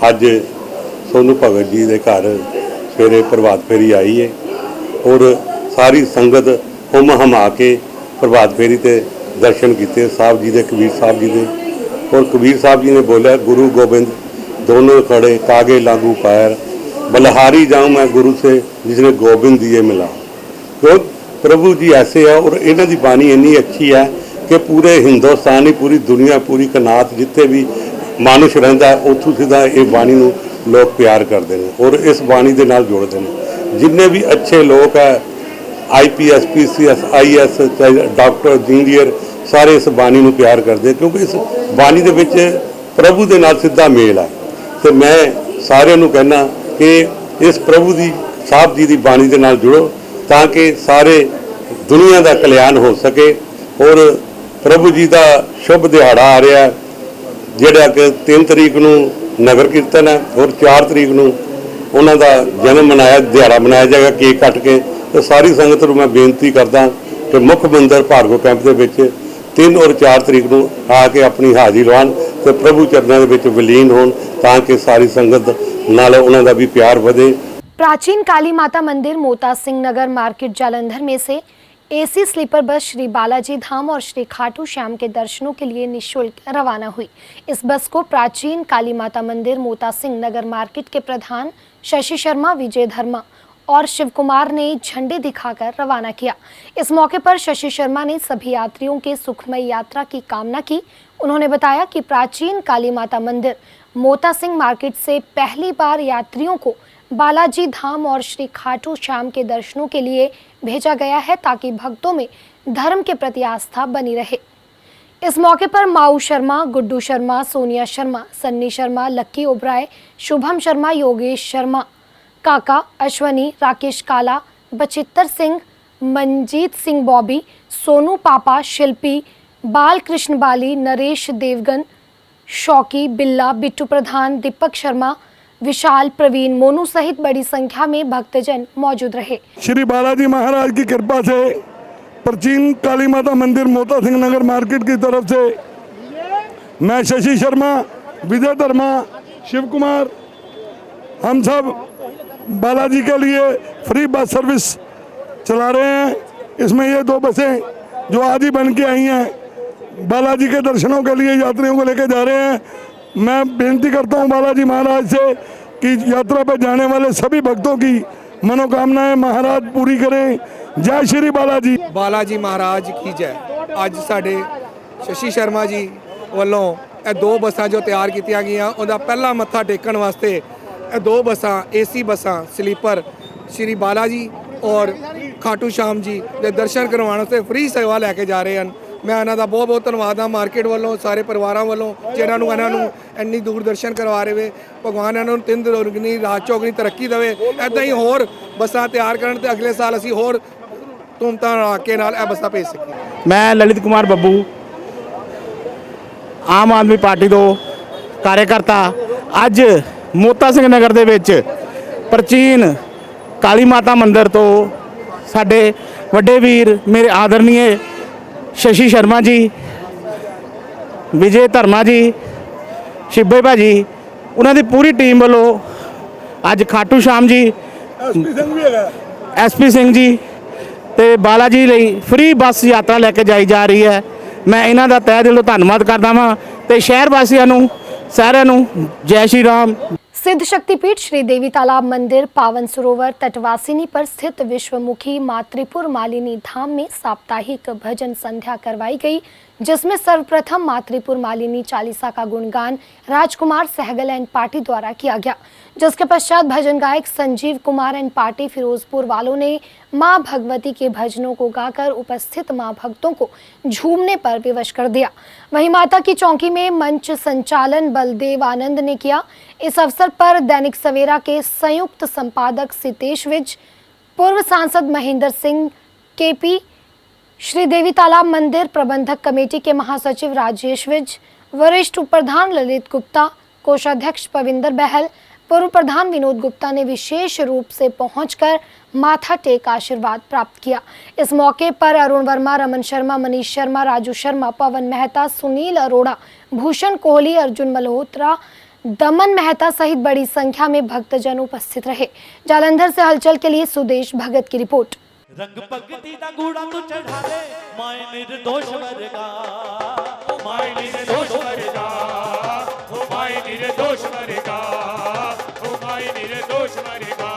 ਅੱਜ सोनू भगत जी के घर सवेरे प्रभात फेरी आई है और सारी संगत हुम हमा के प्रभात फेरी ते दर्शन किए साहब जी के, कबीर साहब जी के। और कबीर साहब जी ने बोलिया, गुरु गोबिंद दोनों खड़े कागे लागू पैर, बलहारी जाऊँ मैं गुरु से जिसने गोबिंद दिए मिला। तो प्रभु जी ऐसे है और इन्हों की बाणी इन्नी अच्छी है कि पूरे हिंदुस्तान ही, पूरी दुनिया, पूरी कनात जिथे भी मानुष रहिंदा है उतों सीधा ये बाणी नूं लोग प्यार करते हैं और इस बाणी के नाल जोड़ते हैं। जिन्ने भी अच्छे लोग है IPS PCS IS doctor engineer सारे इस बाणी नूं प्यार करते हैं क्योंकि इस बाणी दे विच प्रभु के नाल सीधा मेल है। तो मैं सारिਆਂ नूं कहना कि इस प्रभु की साहब जी की बाणी के नाल जुड़ो ताकि सारे दुनिया का कल्याण हो सके। और प्रभु जी का शुभ दिहाड़ा आ रहा है जिहड़ा कि 3 तरीक नूं नगर कीर्तन है और 4 तरीक नूं उन्हां दा जन्म मनाया दिहाड़ा मनाया जाएगा केक कट के। तो सारी संगत नूं मैं बेनती करदा कि मुख मंदिर भार्गव कैंप दे विच 3 और 4 तरीक नूं आके अपनी हाज़री लवान ते प्रभु चरणां दे विच विलीन होण ताकि सारी संगत नाल उन्हां दा भी प्यार वधे। प्राचीन काली माता मंदिर मोता सिंह नगर मार्केट जालंधर में से AC sleeper bus Shri Balaji Dham और श्री खाटू श्याम के दर्शनों के लिए निःशुल्क रवाना हुई। इस बस को प्राचीन काली माता मंदिर मोता सिंह नगर मार्केट के प्रधान शशि शर्मा, विजय धर्मा और शिव कुमार ने झंडे दिखाकर रवाना किया। इस मौके पर शशि शर्मा ने सभी यात्रियों के सुखमय यात्रा की कामना की। उन्होंने बताया कि प्राचीन काली माता मंदिर मोता सिंह मार्केट से पहली बार यात्रियों को बालाजी धाम और श्री खाटू श्याम के दर्शनों के लिए भेजा गया है ताकि भक्तों में धर्म के प्रति आस्था बनी रहे। इस मौके पर माऊ शर्मा, गुड्डू शर्मा, सोनिया शर्मा, सन्नी शर्मा, लक्की ओबराय, शुभम शर्मा, योगेश शर्मा, काका, अश्वनी, राकेश काला, बचित्तर सिंह, मनजीत सिंह बॉबी, सोनू पापा, शिल्पी, बाल कृष्ण बाली, नरेश देवगन, शौकी, बिल्ला, बिट्टू प्रधान, दीपक शर्मा, विशाल, प्रवीण, मोनू सहित बड़ी संख्या में भक्तजन मौजूद रहे। श्री बालाजी महाराज की कृपा से प्राचीन काली माता मंदिर मोता सिंह नगर मार्केट की तरफ से मैं शशि शर्मा, विजय धर्मा, शिव कुमार, हम सब बालाजी के लिए फ्री बस सर्विस चला रहे हैं। इसमें ये 2 बसें जो आज ही बन के आई हैं बालाजी के दर्शनों के लिए यात्रियों को लेकर जा रहे हैं। मैं बेनती करता हूं बालाजी महाराज से कि यात्रा पर जाने वाले सभी भक्तों की मनोकामनाएं महाराज पूरी करें। जय श्री बालाजी। बालाजी महाराज की जय। ਅੱਜ ਸਾਡੇ शशि शर्मा जी ਵੱਲੋਂ ਇਹ 2 ਬੱਸਾਂ ਜੋ ਤਿਆਰ ਕੀਤੀਆਂ ਗਈਆਂ ਉਹਦਾ ਪਹਿਲਾ ਮੱਥਾ ਟੇਕਣ ਵਾਸਤੇ ਇਹ 2 ਬੱਸਾਂ AC ਬੱਸਾਂ ਸਲੀਪਰ श्री बालाजी और खाटू श्याम जी ਦੇ ਦਰਸ਼ਨ ਕਰਵਾਉਣ ਵਾਸਤੇ ਫ੍ਰੀ ਸੇਵਾ ਲੈ ਕੇ ਜਾ ਰਹੇ ਹਨ। मैं इन्हों बहुत बहुत धन्यवाद हाँ मार्केट वालों सारे परिवारों वालों जिन्होंने इन्हों इन्नी दूर दर्शन करवा रहे। भगवान इन्हों 3 दुगनी रात चौगनी तरक्की देवे। इदा ही होर बसा तैयार करन ते अगले साल असी होर धूमधाम के नाल बसा भेज सकें। मैं ललित कुमार बब्बू आम आदमी पार्टी तो कार्यकर्ता अज मोता सिंह नगर दे विच प्राचीन काली माता मंदिर तो साडे वड्डे वीर मेरे आदरणीय शशि शर्मा जी, विजय धर्मा जी, शिब्बे भाजी उन्होंने पूरी टीम वालों अज खाटू श्याम जी, SP सिंह जी ते बालाजी लई फ्री बस यात्रा लैके जाई जा रही है। मैं इन्हों का तह दिलों धन्यवाद करदा वां ते शहर वासियों नूं सारिआं नूं जय श्री राम। सिद्ध शक्तिपीठ श्री देवी तालाब मंदिर पावन सरोवर तटवासिनी पर स्थित विश्वमुखी मातृपुर मालिनी धाम में साप्ताहिक भजन संध्या करवाई गई, जिसमें सर्वप्रथम मातृपुर मालिनी चालीसा का गुणगान राजकुमार सहगल एंड पार्टी द्वारा किया गया, जिसके पश्चात भजन गायक संजीव कुमार एंड पार्टी फिरोजपुर वालों ने मां भगवती के भजनों को गाकर उपस्थित मां भक्तों को झूमने पर विवश कर दिया। वहीं माता की चौकी में मंच संचालन बलदेव आनंद ने किया। इस अवसर पर दैनिक सवेरा के संयुक्त संपादक सितेश विज, पूर्व सांसद महेंद्र सिंह KP, श्री देवी तालाब मंदिर प्रबंधक कमेटी के महासचिव राजेश विज, वरिष्ठ उप प्रधान ललित गुप्ता, कोषाध्यक्ष पविंदर बहल, पूर्व प्रधान विनोद गुप्ता ने विशेष रूप से पहुंचकर माथा टेक आशीर्वाद प्राप्त किया। इस मौके पर अरुण वर्मा, रमन शर्मा, मनीष शर्मा, राजू शर्मा, पवन मेहता, सुनील अरोड़ा, भूषण कोहली, अर्जुन मल्होत्रा, दमन मेहता सहित बड़ी संख्या में भक्तजन उपस्थित रहे। जालंधर से हलचल के लिए सुदेश भगत की रिपोर्ट। रंग पगती दा गूड़ा तू चढ़ा दे माय निर्दोष वर्गा, ओ माय निर्दोष वर्गा, ओ माय निर्दोष वर्गा, ओ माय निर्दोष वर्गा,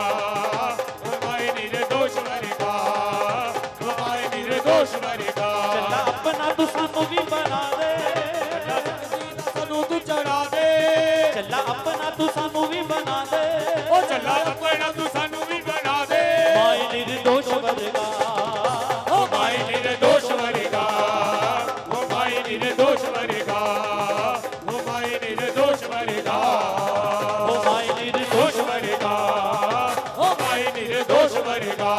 ओ माय निर्दोष वर्गा, ओ माय निर्दोष वर्गा। चला अपना तू सानू भी बना दे, सानू तू चढ़ा दे, चला अपना तू सानू भी बना दे, ओ चला अपना तू सानू भी बना दे। माय निर्दोष वर्गा, ओ माय निर्दोष वर्गा, ओ माय निर्दोष वर्गा, ओ माय निर्दोष वर्गा, ओ माय निर्दोष वर्गा, ओ माय निर्दोष वर्गा।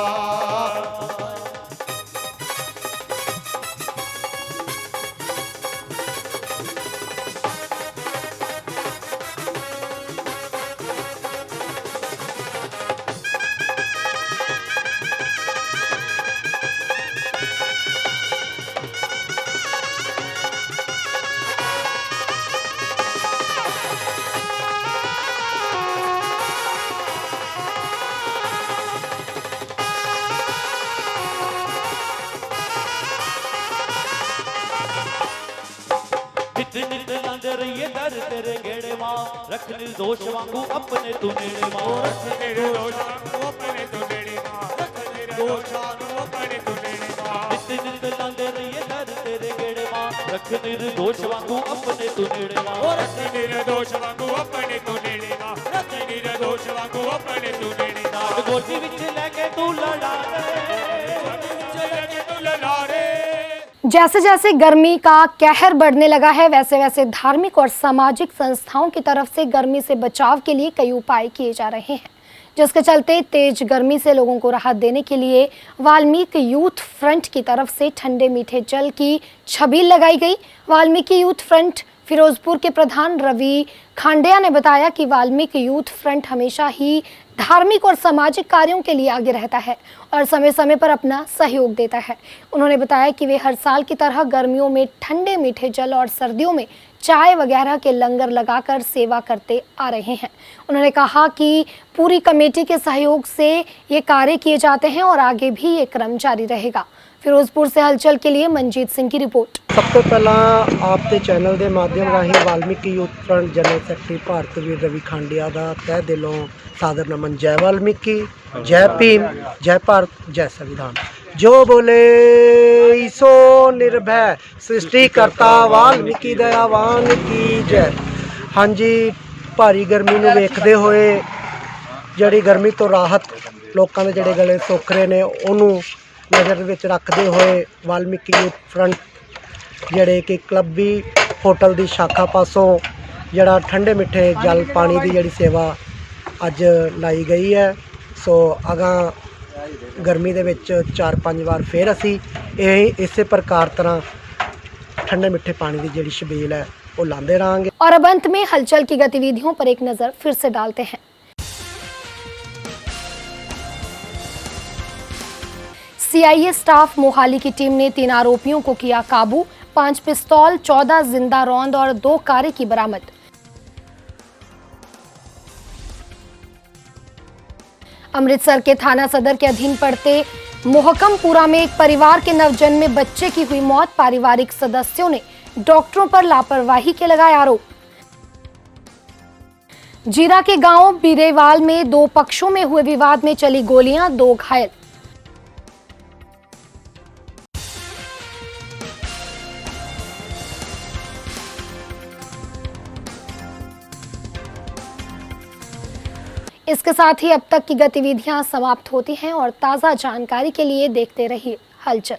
नित लांदे रहिए दर तेरे गेड़े मां, रख निर्दोष वांगू अपने तू नेड़े मां, रख निर्दोष वांगू अपने तू नेड़े मां, रख निर्दोष वांगू अपने तू नेड़े मां। नित लांदे रहिए दर तेरे गेड़े मां, रख निर्दोष वांगू अपने तू नेड़े मां, रख निर्दोष वांगू अपने तू नेड़े मां, रख निर्दोष वांगू अपने तू नेड़े मां। गोदी विच लेके तू लड़ा रे, गोदी विच लेके तू लड़ा रे। जैसे जैसे गर्मी का कहर बढ़ने लगा है, वैसे वैसे धार्मिक और सामाजिक संस्थाओं की तरफ से गर्मी से बचाव के लिए कई उपाय किए जा रहे हैं, जिसके चलते तेज गर्मी से लोगों को राहत देने के लिए वाल्मीकि यूथ फ्रंट की तरफ से ठंडे मीठे जल की छबील लगाई गई। वाल्मीकि यूथ फ्रंट फिरोजपुर के प्रधान रवि खांडिया ने बताया कि वाल्मीकि यूथ फ्रंट हमेशा ही धार्मिक और सामाजिक कार्यों के लिए आगे रहता है और समय समय पर अपना सहयोग देता है। उन्होंने बताया कि वे हर साल की तरह गर्मियों में ठंडे मीठे जल और सर्दियों में चाय वगैरह के लंगर लगाकर सेवा करते आ रहे हैं। उन्होंने कहा कि पूरी कमेटी के सहयोग से ये कार्य किए जाते हैं और आगे भी ये क्रम जारी रहेगा। फिरोजपुर से हलचल के लिए मनजीत सिंह की रिपोर्ट। सब तो पहला आपके चैनल के माध्यम राही Valmiki youth front general secretary Bharatveer Ravi Khandia का तह दिलों सादर नमन। जय वाल्मीकि, जय भीम, जय भारत, जय संविधान। जो बोले सो निर्भय सृष्टिकर्ता वाल्मीकि दयावान की जय। हाँ जी, भारी गर्मी नूं वेखदे होए जिहड़ी गर्मी तो राहत लोकां दे जिहड़े गले सोखरे ने उहनूं नज़र विच रखते हुए वाल्मीकि यूथ फ्रंट जिहड़े कि क्लबी होटल की शाखा पासों जिहड़ा ठंडे मिठे जल पानी की जिहड़ी सेवा अज लाई गई है। सो अगां गर्मी दे विच 4-5 बार फिर असी इस प्रकार तरह ठंडे मिठे पानी की जिहड़ी छबील है वो लांदे रहांगे। और अब अंत में हलचल की गतिविधियों पर एक नज़र फिर से डालते हैं। सीआईए स्टाफ मोहाली की टीम ने 3 आरोपियों को किया काबू। 5 पिस्तौल, 14 जिंदा रौंद और 2 कारें की बरामद। अमृतसर के थाना सदर के अधीन पड़ते मोहकमपुरा में एक परिवार के नवजन्मे बच्चे की हुई मौत। पारिवारिक सदस्यों ने डॉक्टरों पर लापरवाही के लगाए आरोप। जीरा के गांव बीरेवाल में 2 पक्षों में हुए विवाद में चली गोलियां, 2 घायल। इसके साथ ही अब तक की गतिविधियां समाप्त होती हैं और ताज़ा जानकारी के लिए देखते रहिए हलचल।